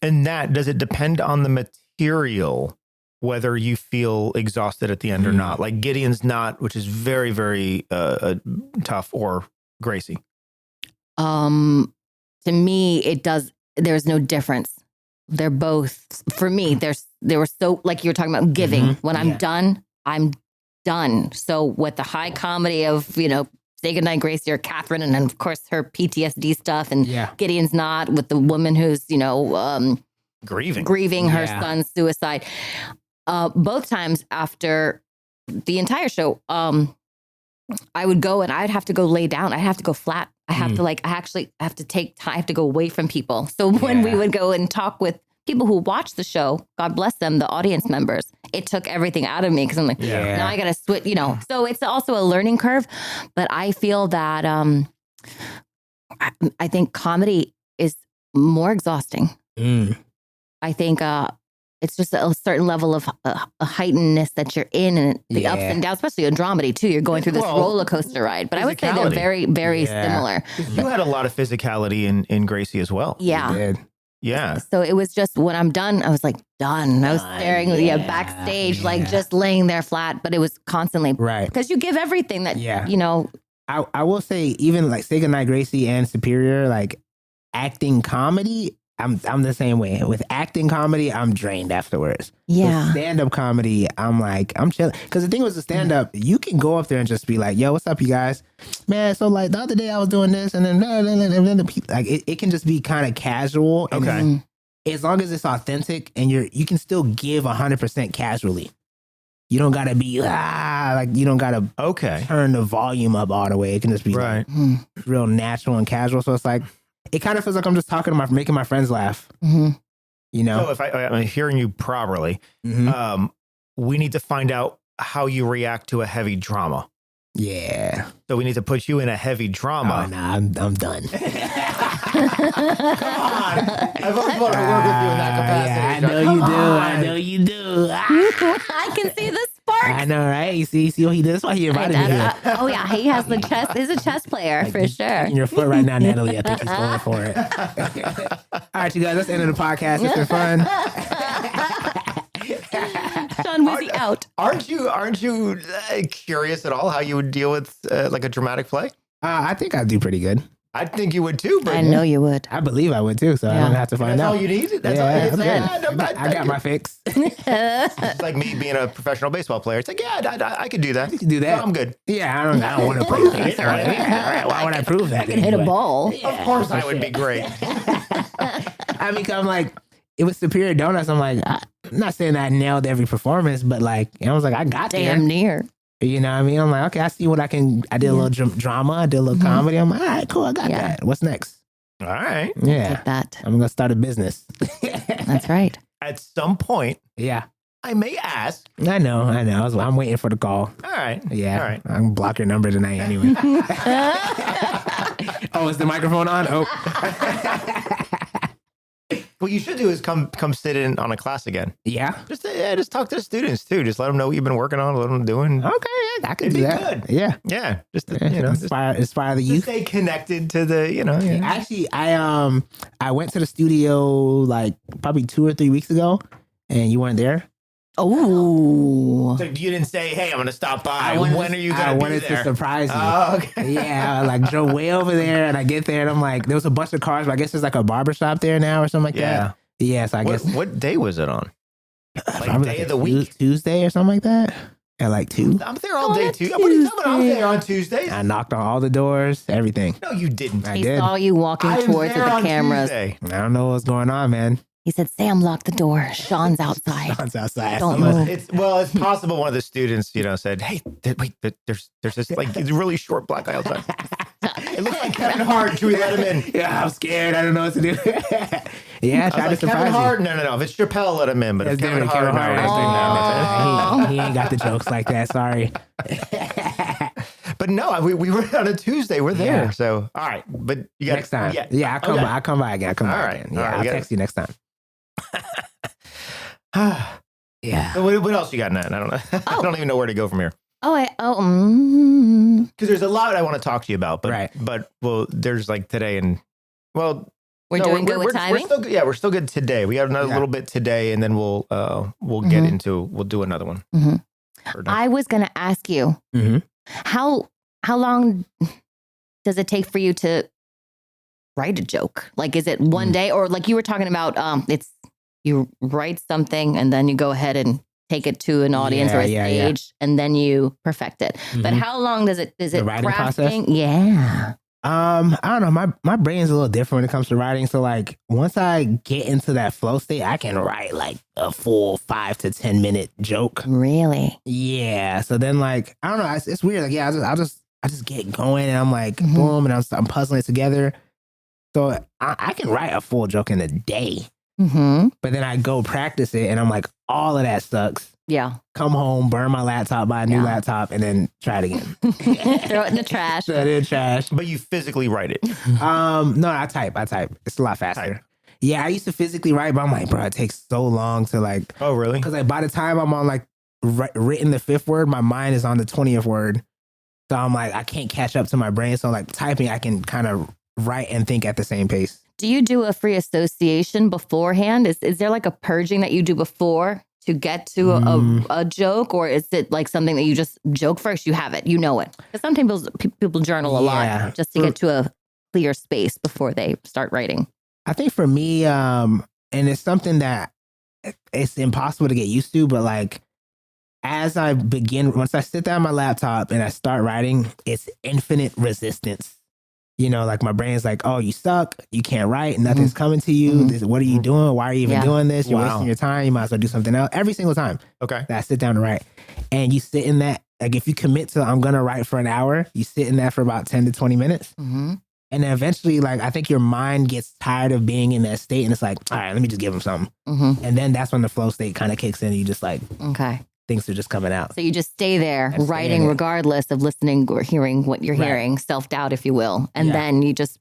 Speaker 8: And does it depend on the material whether you feel exhausted at the end or not? Like Gideon's Knot, which is very, very tough, or Gracie?
Speaker 10: To me, it does. There's no difference. They're both, for me, they were so, like you were talking about giving. When I'm done, I'm done. So with the high comedy of, Say Goodnight Gracie or Catherine, and then of course her PTSD stuff, and Gideon's Knot with the woman who's, grieving her son's suicide. Both times after the entire show, I would go and I'd have to go lay down. I'd have to go flat. I have to I have to take time. I have to go away from people. So when we would go and talk with people who watch the show, God bless them, the audience members, it took everything out of me because I'm like, now I got to switch, So it's also a learning curve. But I feel that I think comedy is more exhausting. I think it's just a certain level of a heightenedness that you're in, and the ups and downs, especially in dramedy too. You're going through this roller coaster ride. But I would say they're very, very similar.
Speaker 8: You had a lot of physicality in Gracie as well.
Speaker 10: Yeah.
Speaker 8: Yeah.
Speaker 10: So it was just when I'm done, I was like, done. I was staring backstage, like just laying there flat, but it was constantly because you give everything that,
Speaker 9: I will say, even like Say Goodnight Gracie and Superior, like acting comedy, I'm the same way. With acting comedy, I'm drained afterwards.
Speaker 10: Yeah.
Speaker 9: Stand-up comedy, I'm chilling. Because the thing was, the stand-up, you can go up there and just be like, yo, what's up, you guys? Man, so like the other day I was doing this, and then like it can just be kind of casual. And as long as it's authentic and you can still give 100% casually. You don't gotta be you don't gotta turn the volume up all the way. It can just be real natural and casual. So it's like, it kind of feels like I'm just talking to making my friends laugh. So
Speaker 8: if I'm hearing you properly, we need to find out how you react to a heavy drama.
Speaker 9: Yeah.
Speaker 8: So we need to put you in a heavy drama.
Speaker 9: Oh, nah, I'm done.
Speaker 8: Come on. I've always wanted to work with you in that capacity.
Speaker 9: Yeah, I know you do. I know you do.
Speaker 10: I can see the spark.
Speaker 9: I know, right? You see what he did? That's why he invited me here.
Speaker 10: Oh yeah, he has the chess. He's a chess player for sure.
Speaker 9: In your foot right now, Natalie. I think he's going for it. All right, you guys. That's the end of the podcast. It's been fun.
Speaker 10: Sean Wizzy out.
Speaker 8: Aren't you curious at all how you would deal with like a dramatic play?
Speaker 9: I think I do pretty good.
Speaker 8: I think you would too, but
Speaker 10: I know you would.
Speaker 9: I believe I would too, so I don't have to find
Speaker 8: that's
Speaker 9: out.
Speaker 8: all you need. That's all.
Speaker 9: Yeah,
Speaker 8: It's,
Speaker 9: I'm good. I got my fix.
Speaker 8: It's like me being a professional baseball player. It's like, yeah, I could do that.
Speaker 9: You can do that.
Speaker 8: No, I'm good.
Speaker 9: Yeah, I don't want to prove things. All right, why would I prove that?
Speaker 10: I can hit a ball.
Speaker 8: Of course, I would be great.
Speaker 9: I mean, I'm like, it was Superior Donuts. I'm like, I'm not saying I nailed every performance, but like, I was like, I got there.
Speaker 10: Damn near.
Speaker 9: You know what I mean? I'm like, okay, I see what I can. I did a little drama. I did a little comedy. I'm like, all right, cool. I got that. What's next?
Speaker 8: All right.
Speaker 9: Yeah.
Speaker 10: Take that.
Speaker 9: I'm going to start a business.
Speaker 10: That's right.
Speaker 8: At some point,
Speaker 9: Yeah.
Speaker 8: I may ask.
Speaker 9: I know. I'm waiting for the call.
Speaker 8: All right.
Speaker 9: Yeah.
Speaker 8: All right.
Speaker 9: I'm going to block your number tonight anyway. Oh, is the microphone on? Oh.
Speaker 8: What you should do is come sit in on a class again.
Speaker 9: Yeah.
Speaker 8: Just talk to the students too. Just let them know what you've been working on, what them doing.
Speaker 9: Okay. Yeah, I can
Speaker 8: It'd
Speaker 9: do
Speaker 8: be
Speaker 9: that.
Speaker 8: good.
Speaker 9: Yeah.
Speaker 8: Yeah. Just
Speaker 9: Just inspire the
Speaker 8: just
Speaker 9: youth.
Speaker 8: stay connected to the, yeah.
Speaker 9: Actually, I went to the studio like probably 2 or 3 weeks ago, and you weren't there.
Speaker 10: Oh.
Speaker 8: So you didn't say, "Hey, I'm going to stop by."
Speaker 9: When
Speaker 8: are you going
Speaker 9: I
Speaker 8: to be
Speaker 9: wanted
Speaker 8: there?
Speaker 9: to surprise you.
Speaker 8: Oh, okay.
Speaker 9: Yeah, I like drove way over there, and I get there, and I'm like, there was a bunch of cars, but I guess there's like a barber shop there now or something like that. Yeah, so I guess
Speaker 8: What day was it on? Like
Speaker 9: probably
Speaker 8: day
Speaker 9: like
Speaker 8: of the week.
Speaker 9: Tuesday or something like that. At like 2.
Speaker 8: I'm there all day too. What are you talking about? I'm there on Tuesdays.
Speaker 9: I knocked on all the doors, everything.
Speaker 8: No, you didn't.
Speaker 9: I
Speaker 10: He
Speaker 9: did.
Speaker 10: saw you walking
Speaker 8: I am
Speaker 10: towards
Speaker 8: there
Speaker 10: the
Speaker 8: on
Speaker 10: cameras.
Speaker 8: Tuesday.
Speaker 9: I don't know what's going on, man.
Speaker 10: He said, Sam, lock the door. Sean's outside.
Speaker 9: Sean's outside.
Speaker 10: Don't move.
Speaker 8: It's possible one of the students, said, "Hey, wait, there's this like he's a really short black guy outside. It looks like Kevin Hart. Should we let him in?"
Speaker 9: Yeah, I'm scared. I don't know what to do. Yeah, try to
Speaker 8: Like,
Speaker 9: surprise
Speaker 8: Kevin Hart?
Speaker 9: you.
Speaker 8: No. If it's Chappelle, let him in. But if
Speaker 9: That's
Speaker 8: Kevin
Speaker 9: different.
Speaker 8: Hart,
Speaker 9: Kevin Hart,
Speaker 8: no.
Speaker 9: he ain't got the jokes like that. Sorry.
Speaker 8: But no, we were on a Tuesday. We're there.
Speaker 9: Yeah.
Speaker 8: So all right, but you got
Speaker 9: Next time.
Speaker 8: Yeah,
Speaker 9: Yeah, I'll come
Speaker 8: Okay.
Speaker 9: by. I'll come by again.
Speaker 8: All right.
Speaker 9: Again. Yeah,
Speaker 8: All right,
Speaker 9: I'll
Speaker 8: you
Speaker 9: text you next time.
Speaker 8: So
Speaker 9: Yeah.
Speaker 8: what else you got, Nat? I don't know. I don't even know where to go from here. Because there's a lot I want to talk to you about. But
Speaker 9: Right.
Speaker 8: But there's like today and
Speaker 10: We're
Speaker 8: no,
Speaker 10: doing good with timing?
Speaker 8: We're still good today. We got another little bit today, and then we'll get into we'll do another one.
Speaker 10: Mhm.
Speaker 8: Or no.
Speaker 10: I was going to ask you,
Speaker 9: Mhm.
Speaker 10: how long does it take for you to write a joke? Like, is it one day, or like you were talking about, it's you write something and then you go ahead and take it to an audience or a stage and then you perfect it. But how long does it
Speaker 9: The writing
Speaker 10: crafting?
Speaker 9: process?
Speaker 10: Yeah.
Speaker 9: I don't know. My brain's a little different when it comes to writing. So like once I get into that flow state, I can write like a full 5 to 10 minute joke.
Speaker 10: Really?
Speaker 9: Yeah. So then like I don't know. It's weird. Like yeah, I just get going and I'm like boom, and I'm puzzling it together. So I can write a full joke in a day.
Speaker 10: Mm-hmm.
Speaker 9: But then I go practice it and I'm like, all of that sucks.
Speaker 10: Yeah.
Speaker 9: Come home, burn my laptop, buy a new laptop, and then try it again.
Speaker 10: Throw it in the trash.
Speaker 9: Throw it in the trash.
Speaker 8: But you physically write it.
Speaker 9: No, I type. It's a lot faster.
Speaker 8: Type.
Speaker 9: Yeah, I used to physically write, but I'm like, bro, it takes so long to like.
Speaker 8: Oh, really?
Speaker 9: Because like by the time I'm on like written the 5th word, my mind is on the 20th word. So I'm like, I can't catch up to my brain. So like typing, I can kind of write and think at the same pace.
Speaker 10: Do you do a free association beforehand? Is there like a purging that you do before to get to a joke, or is it like something that you just joke first? You have it, you know it. Because sometimes people journal a lot just to get to a clear space before they start writing.
Speaker 9: I think for me, and it's something that it's impossible to get used to, but like as I begin, once I sit down on my laptop and I start writing, it's infinite resistance. You know, like my brain's like, oh, you suck. You can't write. Nothing's coming to you. What are you doing? Why are you even doing this? You're wasting your time. You might as well do something else. Every single time
Speaker 8: Okay.
Speaker 9: that I sit down to write. And you sit in that, like if you commit to, I'm going to write for an hour, you sit in that for about 10 to 20 minutes.
Speaker 10: Mm-hmm.
Speaker 9: And then eventually, like, I think your mind gets tired of being in that state. And it's like, all right, let me just give him something.
Speaker 10: Mm-hmm.
Speaker 9: And then that's when the flow state kind of kicks in. And you just like,
Speaker 10: Okay.
Speaker 9: things are just coming out.
Speaker 10: So you just stay there,
Speaker 9: I stay
Speaker 10: writing
Speaker 9: in it.
Speaker 10: regardless of listening or hearing what you're
Speaker 9: Right.
Speaker 10: hearing, self-doubt, if you will. And
Speaker 9: Yeah.
Speaker 10: then you just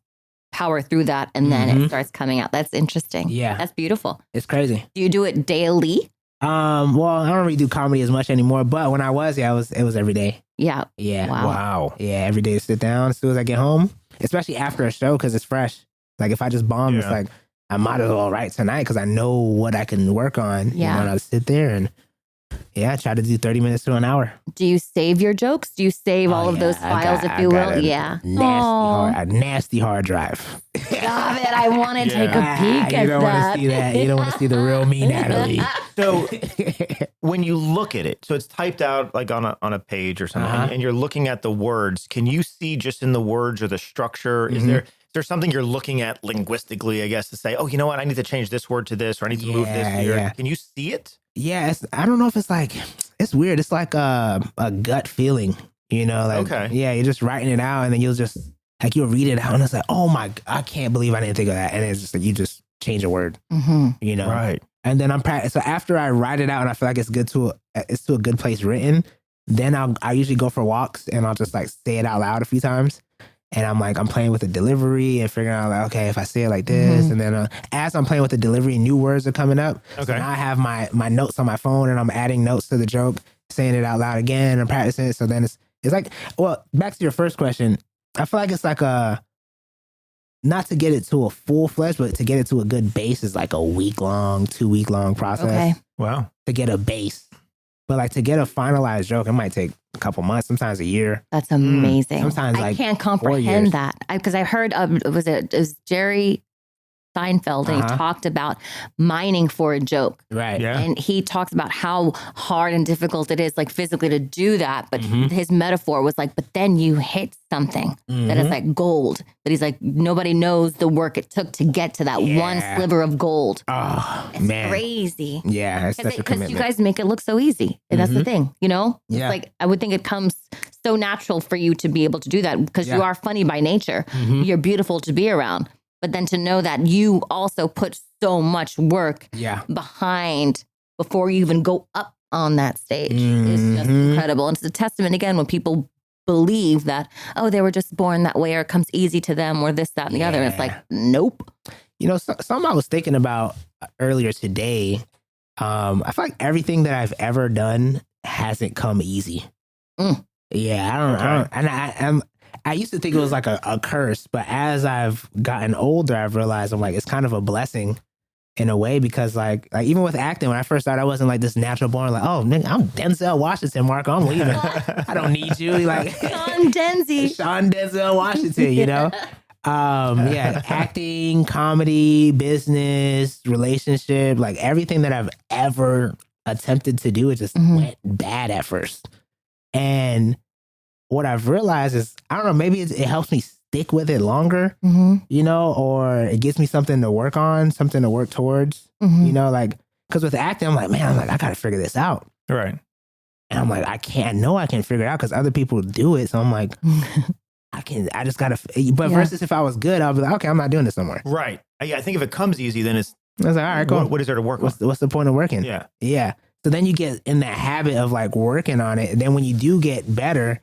Speaker 10: power through that and then
Speaker 9: Mhm.
Speaker 10: it starts coming out. That's interesting.
Speaker 9: Yeah.
Speaker 10: That's beautiful.
Speaker 9: It's crazy.
Speaker 10: Do you do it daily?
Speaker 9: Well, I don't really do comedy as much anymore, but when I was, it was every day.
Speaker 10: Yeah.
Speaker 9: Yeah.
Speaker 10: Wow.
Speaker 8: Wow.
Speaker 9: Yeah, every day to sit down as soon as I get home, especially after a show because it's fresh. Like if I just bomb, it's
Speaker 8: Yeah.
Speaker 9: like I might as well write tonight because I know what I can work on.
Speaker 10: Yeah.
Speaker 9: You know, and I'll sit there and I try to do 30 minutes to an hour.
Speaker 10: Do you save your jokes? Do you save all of those files, if you will? Yeah.
Speaker 9: A nasty hard drive.
Speaker 10: Stop it. I want to take a peek
Speaker 9: You
Speaker 10: at
Speaker 9: don't want
Speaker 10: that.
Speaker 9: to see that. You don't want to see the real me, Natalie.
Speaker 8: So when you look at it, so it's typed out like on a page or something,
Speaker 9: Uh-huh.
Speaker 8: and you're looking at the words. Can you see just in the words or the structure? Is
Speaker 9: Mhm.
Speaker 8: there something you're looking at linguistically, I guess, to say, oh, you know what, I need to change this word to this, or I need to move this
Speaker 9: Yeah,
Speaker 8: here.
Speaker 9: yeah.
Speaker 8: Can you see it?
Speaker 9: Yeah, I don't know if it's like, it's weird. It's like a gut feeling, you know? Like,
Speaker 8: Okay.
Speaker 9: yeah, you're just writing it out and then you'll read it out and it's like, oh my, I can't believe I didn't think of that. And it's just like, you just change a word,
Speaker 10: Mm-hmm.
Speaker 9: you know?
Speaker 8: Right.
Speaker 9: And then so after I write it out and I feel like it's to a good place written, then I usually go for walks and I'll just like say it out loud a few times. And I'm playing with the delivery and figuring out like, okay, if I say it like this,
Speaker 10: Mhm.
Speaker 9: and then as I'm playing with the delivery, new words are coming up. So
Speaker 8: Okay.
Speaker 9: now I have my notes on my phone and I'm adding notes to the joke, saying it out loud again and practicing it. So then it's like, well, back to your first question. I feel like it's like not to get it to a full fledged, but to get it to a good base is like a 2-week long process
Speaker 10: Okay.
Speaker 8: Wow.
Speaker 9: to get a base. But like to get a finalized joke, it might take a couple months, sometimes a year.
Speaker 10: That's amazing.
Speaker 9: Sometimes,
Speaker 10: I
Speaker 9: like,
Speaker 10: can't
Speaker 9: 4
Speaker 10: comprehend
Speaker 9: years.
Speaker 10: that because I heard it was Jerry Seinfeld and he
Speaker 9: Uh-huh.
Speaker 10: talked about mining for a joke.
Speaker 9: Right.
Speaker 8: Yeah.
Speaker 10: And he talks about how hard and difficult it is, like physically, to do that. But
Speaker 9: Mhm.
Speaker 10: his metaphor was like, but then you hit something that is
Speaker 9: Mhm.
Speaker 10: like gold. That he's like, nobody knows the work it took to get to that one
Speaker 9: Yeah.
Speaker 10: sliver of gold.
Speaker 9: Oh,
Speaker 10: It's
Speaker 9: man.
Speaker 10: crazy.
Speaker 9: Yeah, it's such a
Speaker 10: Because
Speaker 9: commitment.
Speaker 10: you guys make it look so easy. And that's the
Speaker 9: Mhm.
Speaker 10: thing, you know? It's
Speaker 9: Yeah.
Speaker 10: like, I would think it comes so natural for you to be able to do that because you
Speaker 9: Yeah.
Speaker 10: are funny by nature.
Speaker 9: Mhm.
Speaker 10: You're beautiful to be around. But then to know that you also put so much work
Speaker 9: Yeah.
Speaker 10: behind before you even go up on that stage is just
Speaker 9: Mhm.
Speaker 10: incredible. And it's a testament again when people believe that, oh, they were just born that way or it comes easy to them or this, that, and the other. And it's like, nope.
Speaker 9: You know, something I was thinking about earlier today. I feel like everything that I've ever done hasn't come easy.
Speaker 10: Mm.
Speaker 9: Yeah, I used to think it was like a curse, but as I've gotten older, I've realized I'm like, it's kind of a blessing in a way because like even with acting, when I first started, I wasn't like this natural born, like, oh, nigga, I'm Denzel Washington, Marco, I'm leaving. I don't need you. Like
Speaker 10: Sean Denzi.
Speaker 9: Sean Denzel Washington, you know? Yeah, acting, comedy, business, relationship, like everything that I've ever attempted to do, it just
Speaker 10: Mhm.
Speaker 9: went bad at first. And what I've realized is, I don't know, maybe it helps me stick with it longer,
Speaker 10: Mm-hmm.
Speaker 9: you know, or it gives me something to work on, something to work towards,
Speaker 10: Mm-hmm.
Speaker 9: you know, like, because with acting, I'm like, man, I got to figure this out.
Speaker 8: Right.
Speaker 9: And I'm like, I know I can figure it out because other people do it. So I'm like, I just got to, but
Speaker 10: Yeah.
Speaker 9: versus if I was good, I'll be like, okay, I'm not doing this no more.
Speaker 8: Right. Yeah, I think if it comes easy, then it's
Speaker 9: I was like, all right, cool.
Speaker 8: what is there to work on?
Speaker 9: What's the point of working?
Speaker 8: Yeah.
Speaker 9: Yeah. So then you get in that habit of like working on it. And then when you do get better,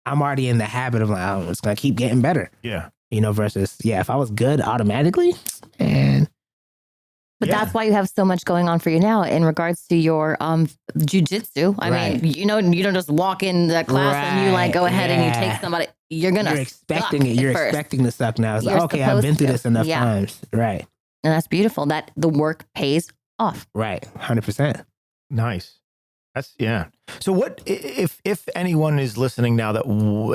Speaker 9: I'm already in the habit of like, oh, it's going to keep getting better,
Speaker 8: Yeah.
Speaker 9: you know, versus, yeah, if I was good automatically, and
Speaker 10: But
Speaker 8: Yeah.
Speaker 10: that's why you have so much going on for you now in regards to your jujitsu. I
Speaker 9: Right.
Speaker 10: mean, you know, you don't just walk in the class and you like go ahead and you
Speaker 9: Yeah.
Speaker 10: take somebody. You're gonna
Speaker 9: you're expecting
Speaker 10: suck
Speaker 9: it. You're
Speaker 10: at first.
Speaker 9: expecting to suck now. It's like,
Speaker 10: You're
Speaker 9: okay, I've been
Speaker 10: supposed
Speaker 9: through
Speaker 10: to.
Speaker 9: this enough
Speaker 10: Yeah.
Speaker 9: times. Right.
Speaker 10: And that's beautiful. That the work pays off.
Speaker 9: Right. 100%.
Speaker 8: Nice. That's yeah. So what if anyone is listening now that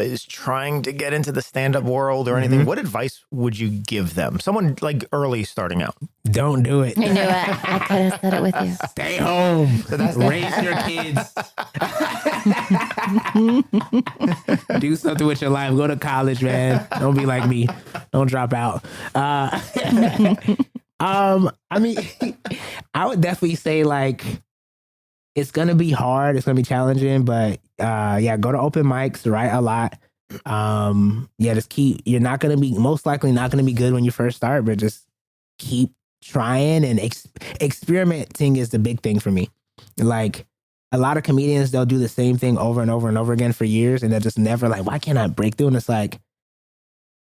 Speaker 8: is trying to get into the stand-up world or anything,
Speaker 9: Mhm.
Speaker 8: what advice would you give them? Someone like early starting out.
Speaker 9: Don't do it.
Speaker 10: I knew it. I could have said it with you.
Speaker 9: Stay home. Raise your kids. Do something with your life. Go to college, man. Don't be like me. Don't drop out. I mean, I would definitely say like it's gonna be hard. It's gonna be challenging, but yeah, go to open mics, write a lot. Yeah, just keep. You're not gonna be most likely not gonna be good when you first start, but just keep trying and experimenting is the big thing for me. Like a lot of comedians, they'll do the same thing over and over and over again for years. And they're just never like, why can't I break through? And it's like,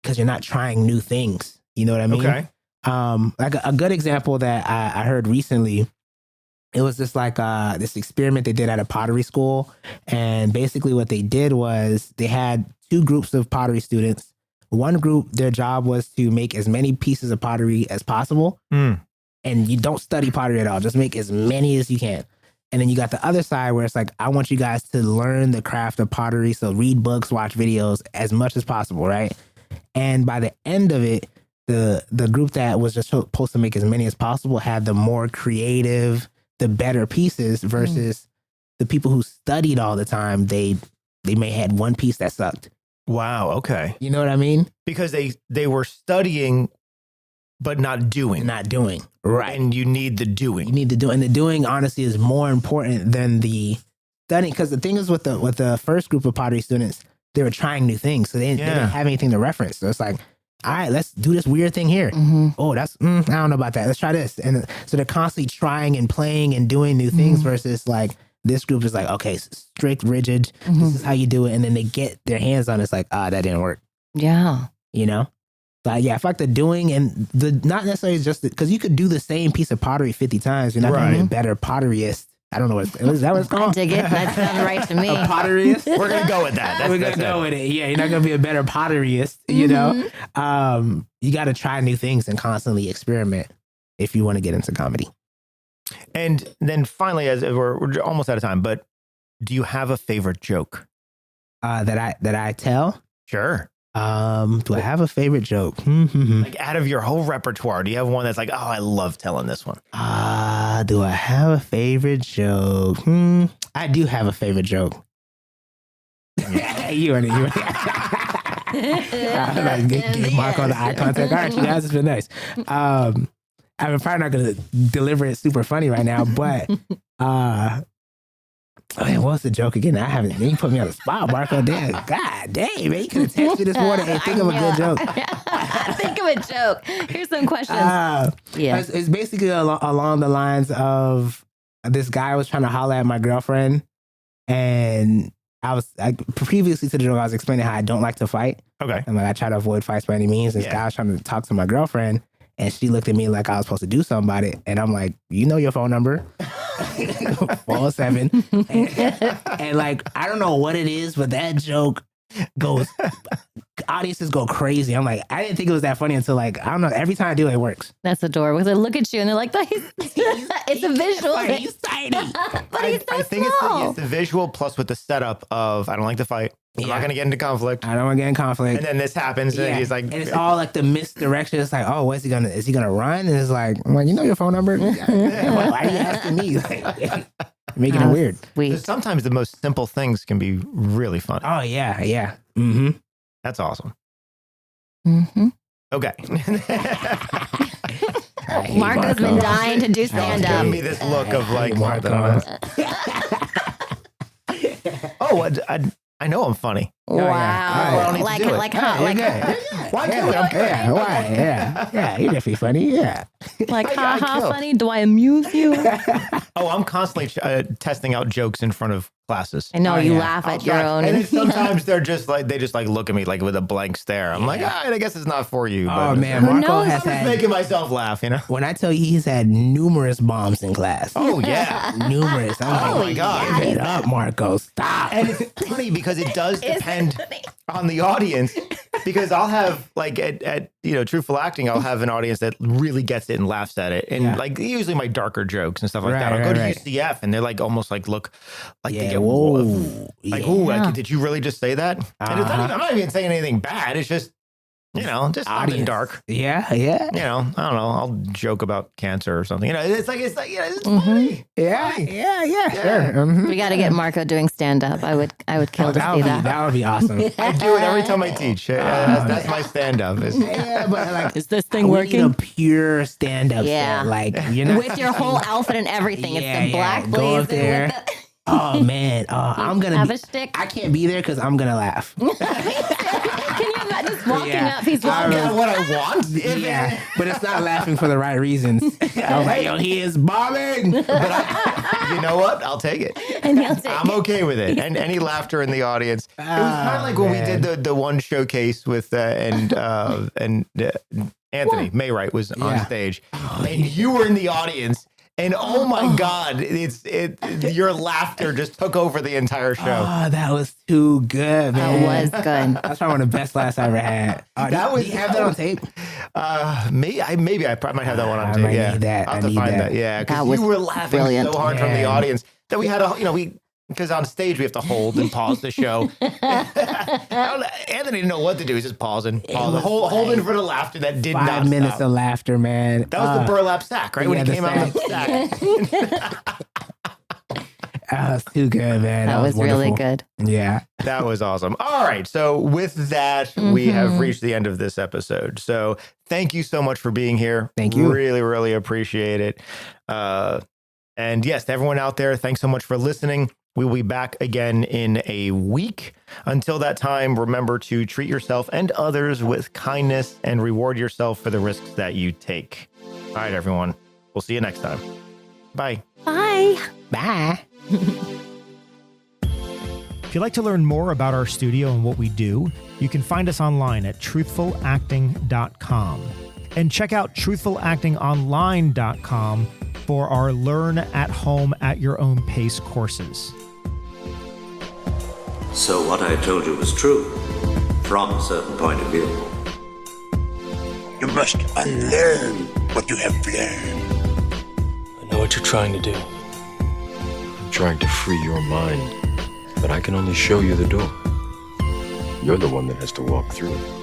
Speaker 9: because you're not trying new things. You know what I mean?
Speaker 8: Okay.
Speaker 9: Like a good example that I heard recently, it was just like this experiment they did at a pottery school. And basically what they did was they had 2 groups of pottery students. One group, their job was to make as many pieces of pottery as possible. And you don't study pottery at all. Just make as many as you can. And then you got the other side where it's like, I want you guys to learn the craft of pottery. So read books, watch videos as much as possible, right? And by the end of it, the group that was just supposed to make as many as possible had the more creative, the better pieces versus the people who studied all the time. They may had one piece that sucked.
Speaker 8: Wow. Okay.
Speaker 9: You know what I mean?
Speaker 8: Because they were studying, but not doing.
Speaker 9: Not doing. Right.
Speaker 8: And you need the doing.
Speaker 9: You need to do, and the doing honestly is more important than the studying. Because the thing is with the first group of pottery students, they were trying new things, so they didn't have anything to reference. So it's like, all right, let's do this weird thing here. Oh, that's I don't know about that. Let's try this. And so they're constantly trying and playing and doing new things versus like this group is like, okay, strict, rigid. This is how you do it. And then they get their hands on it. It's like, that didn't work.
Speaker 10: Yeah.
Speaker 9: You know? But yeah, I feel like the doing and the not necessarily just because you could do the same piece of pottery 50 times. You're not going to be a better potteryist. I don't know is that what it's called?
Speaker 10: I dig it. That sounds right to me.
Speaker 9: A potteryist?
Speaker 8: We're going to go with that.
Speaker 9: We're going to go with it. Yeah, you're not going to be a better potteryist, you know? You got to try new things and constantly experiment if you want to get into comedy.
Speaker 8: And then finally, as we're almost out of time, but do you have a favorite joke?
Speaker 9: That I tell?
Speaker 8: Sure.
Speaker 9: Do I have a favorite joke?
Speaker 8: Like out of your whole repertoire, do you have one that's like, oh, I love telling this one?
Speaker 9: Do I have a favorite joke? I do have a favorite joke. you and you. Like, give Marco the eye contact. All right, you guys, it's been nice. I'm probably not going to deliver it super funny right now, but what was the joke again? I haven't. You put me on the spot, Marco. Damn, God damn, man. You could have texted me this morning and think of a good joke.
Speaker 10: Think of a joke. Here's some questions.
Speaker 9: It's basically along the lines of this guy was trying to holler at my girlfriend, and previously to the joke, I was explaining how I don't like to fight.
Speaker 8: Okay.
Speaker 9: And like I try to avoid fights by any means. This guy was trying to talk to my girlfriend, and she looked at me like I was supposed to do something about it. And I'm like, you know your phone number. 407. and like, I don't know what it is, but that joke goes, audiences go crazy. I'm like, I didn't think it was that funny until like, I don't know, every time I do it, it works.
Speaker 10: That's adorable. They look at you and they're like, it's a visual.
Speaker 9: He's tiny.
Speaker 10: But he's so
Speaker 8: I think it's the visual plus with the setup of, I don't like to fight. I'm not going to get into conflict.
Speaker 9: I don't want to get in conflict.
Speaker 8: And then this happens. And he's like,
Speaker 9: and it's all like the misdirection. It's like, oh, is he gonna run? And it's like, I'm like, you know your phone number? Why are you asking me? Like, making it weird.
Speaker 8: Sometimes the most simple things can be really fun.
Speaker 9: Oh yeah.
Speaker 8: That's awesome. Okay.
Speaker 10: Marco's been dying to do stand up.
Speaker 8: Give me this look of like,
Speaker 9: Marco.
Speaker 8: I know I'm funny.
Speaker 10: Wow.
Speaker 8: I don't need to do it.
Speaker 10: Like how? Like
Speaker 8: Why do it? I'm kidding.
Speaker 9: Why? Yeah, you're definitely funny. Yeah.
Speaker 10: Like, haha, funny. Do I amuse you?
Speaker 8: Oh, I'm constantly testing out jokes in front of classes.
Speaker 10: I know you laugh at your own.
Speaker 8: And then sometimes they just look at me like with a blank stare. I'm like, I guess it's not for you.
Speaker 9: Oh man, Marco has
Speaker 8: I'm just making myself laugh, you know.
Speaker 9: When I tell you he's had numerous bombs in class.
Speaker 8: Oh yeah,
Speaker 9: numerous.
Speaker 8: Oh my God,
Speaker 9: give it up, Marco. Stop.
Speaker 8: And it's funny because it does depend on the audience. Because I'll have like at Truthful Acting, I'll have an audience that really gets it and laughs at it, and like usually my darker jokes and stuff like that. I'll go to UCF and they're like almost like look like they get like, did you really just say that? And it's not, I'm not even saying anything bad. It's just just something dark.
Speaker 9: Yeah.
Speaker 8: I don't know. I'll joke about cancer or something. It's funny.
Speaker 9: Yeah. Sure.
Speaker 10: We got to get Marco doing stand up. I would kill to see that.
Speaker 9: That would be awesome.
Speaker 8: I do it every time I teach. That's my stand up.
Speaker 9: Yeah, but like,
Speaker 10: is this thing working?
Speaker 9: A pure stand up.
Speaker 10: Yeah.
Speaker 9: Like you're not
Speaker 10: with your whole outfit and everything. It's the black
Speaker 9: go up
Speaker 10: blazer.
Speaker 9: there. Oh man, I'm gonna
Speaker 10: have a stick.
Speaker 9: I can't be there because I'm gonna laugh.
Speaker 10: Can you imagine? Just walking
Speaker 9: Yeah.
Speaker 10: up. He's
Speaker 8: I
Speaker 10: walking
Speaker 8: got
Speaker 10: up.
Speaker 8: what I want.
Speaker 9: Yeah, but it's not laughing for the right reasons. I was like, yo, he is bombing.
Speaker 8: You know what? I'll take it.
Speaker 10: And he'll take
Speaker 8: I'm okay with it. And any laughter in the audience. It was kind of like when we did the one showcase with and Anthony Maywright was on stage, and you were in the audience. And oh my God, your laughter just took over the entire show.
Speaker 9: Oh, that was too good, man.
Speaker 10: That was good.
Speaker 9: That's probably one of the best laughs I ever had. Do you have that on tape?
Speaker 8: Maybe I probably might have that one on
Speaker 9: I
Speaker 8: tape.
Speaker 9: might
Speaker 8: Yeah,
Speaker 9: need that.
Speaker 8: I'll
Speaker 9: I
Speaker 8: have to
Speaker 9: need
Speaker 8: find
Speaker 9: that.
Speaker 8: that. Yeah,
Speaker 10: That
Speaker 8: because
Speaker 10: was
Speaker 8: you were laughing
Speaker 10: brilliant.
Speaker 8: so hard from the
Speaker 9: Man.
Speaker 8: audience that we had because on stage we have to hold and pause the show. Anthony didn't know what to do. He's just pausing, holding for the laughter that did not
Speaker 9: 5 minutes
Speaker 8: stop.
Speaker 9: of laughter, man.
Speaker 8: That was the burlap sack, right? When
Speaker 9: yeah,
Speaker 8: he
Speaker 9: the
Speaker 8: came out of the sack.
Speaker 9: That was too good, man.
Speaker 10: That was really
Speaker 9: wonderful.
Speaker 10: good.
Speaker 9: Yeah.
Speaker 8: That was awesome. All right. So with that, we have reached the end of this episode. So thank you so much for being here.
Speaker 9: Thank you.
Speaker 8: Really, really appreciate it. And yes, to everyone out there, thanks so much for listening. We will be back again in a week. Until that time, remember to treat yourself and others with kindness and reward yourself for the risks that you take. All right, everyone. We'll see you next time. Bye.
Speaker 10: Bye.
Speaker 9: Bye.
Speaker 5: If you'd like to learn more about our studio and what we do, you can find us online at truthfulacting.com. And check out truthfulactingonline.com for our Learn at Home at Your Own Pace courses.
Speaker 11: So what I told you was true, from a certain point of view.
Speaker 12: You must unlearn what you have learned.
Speaker 13: I know what you're trying to do.
Speaker 7: I'm trying to free your mind, but I can only show you the door. You're the one that has to walk through it.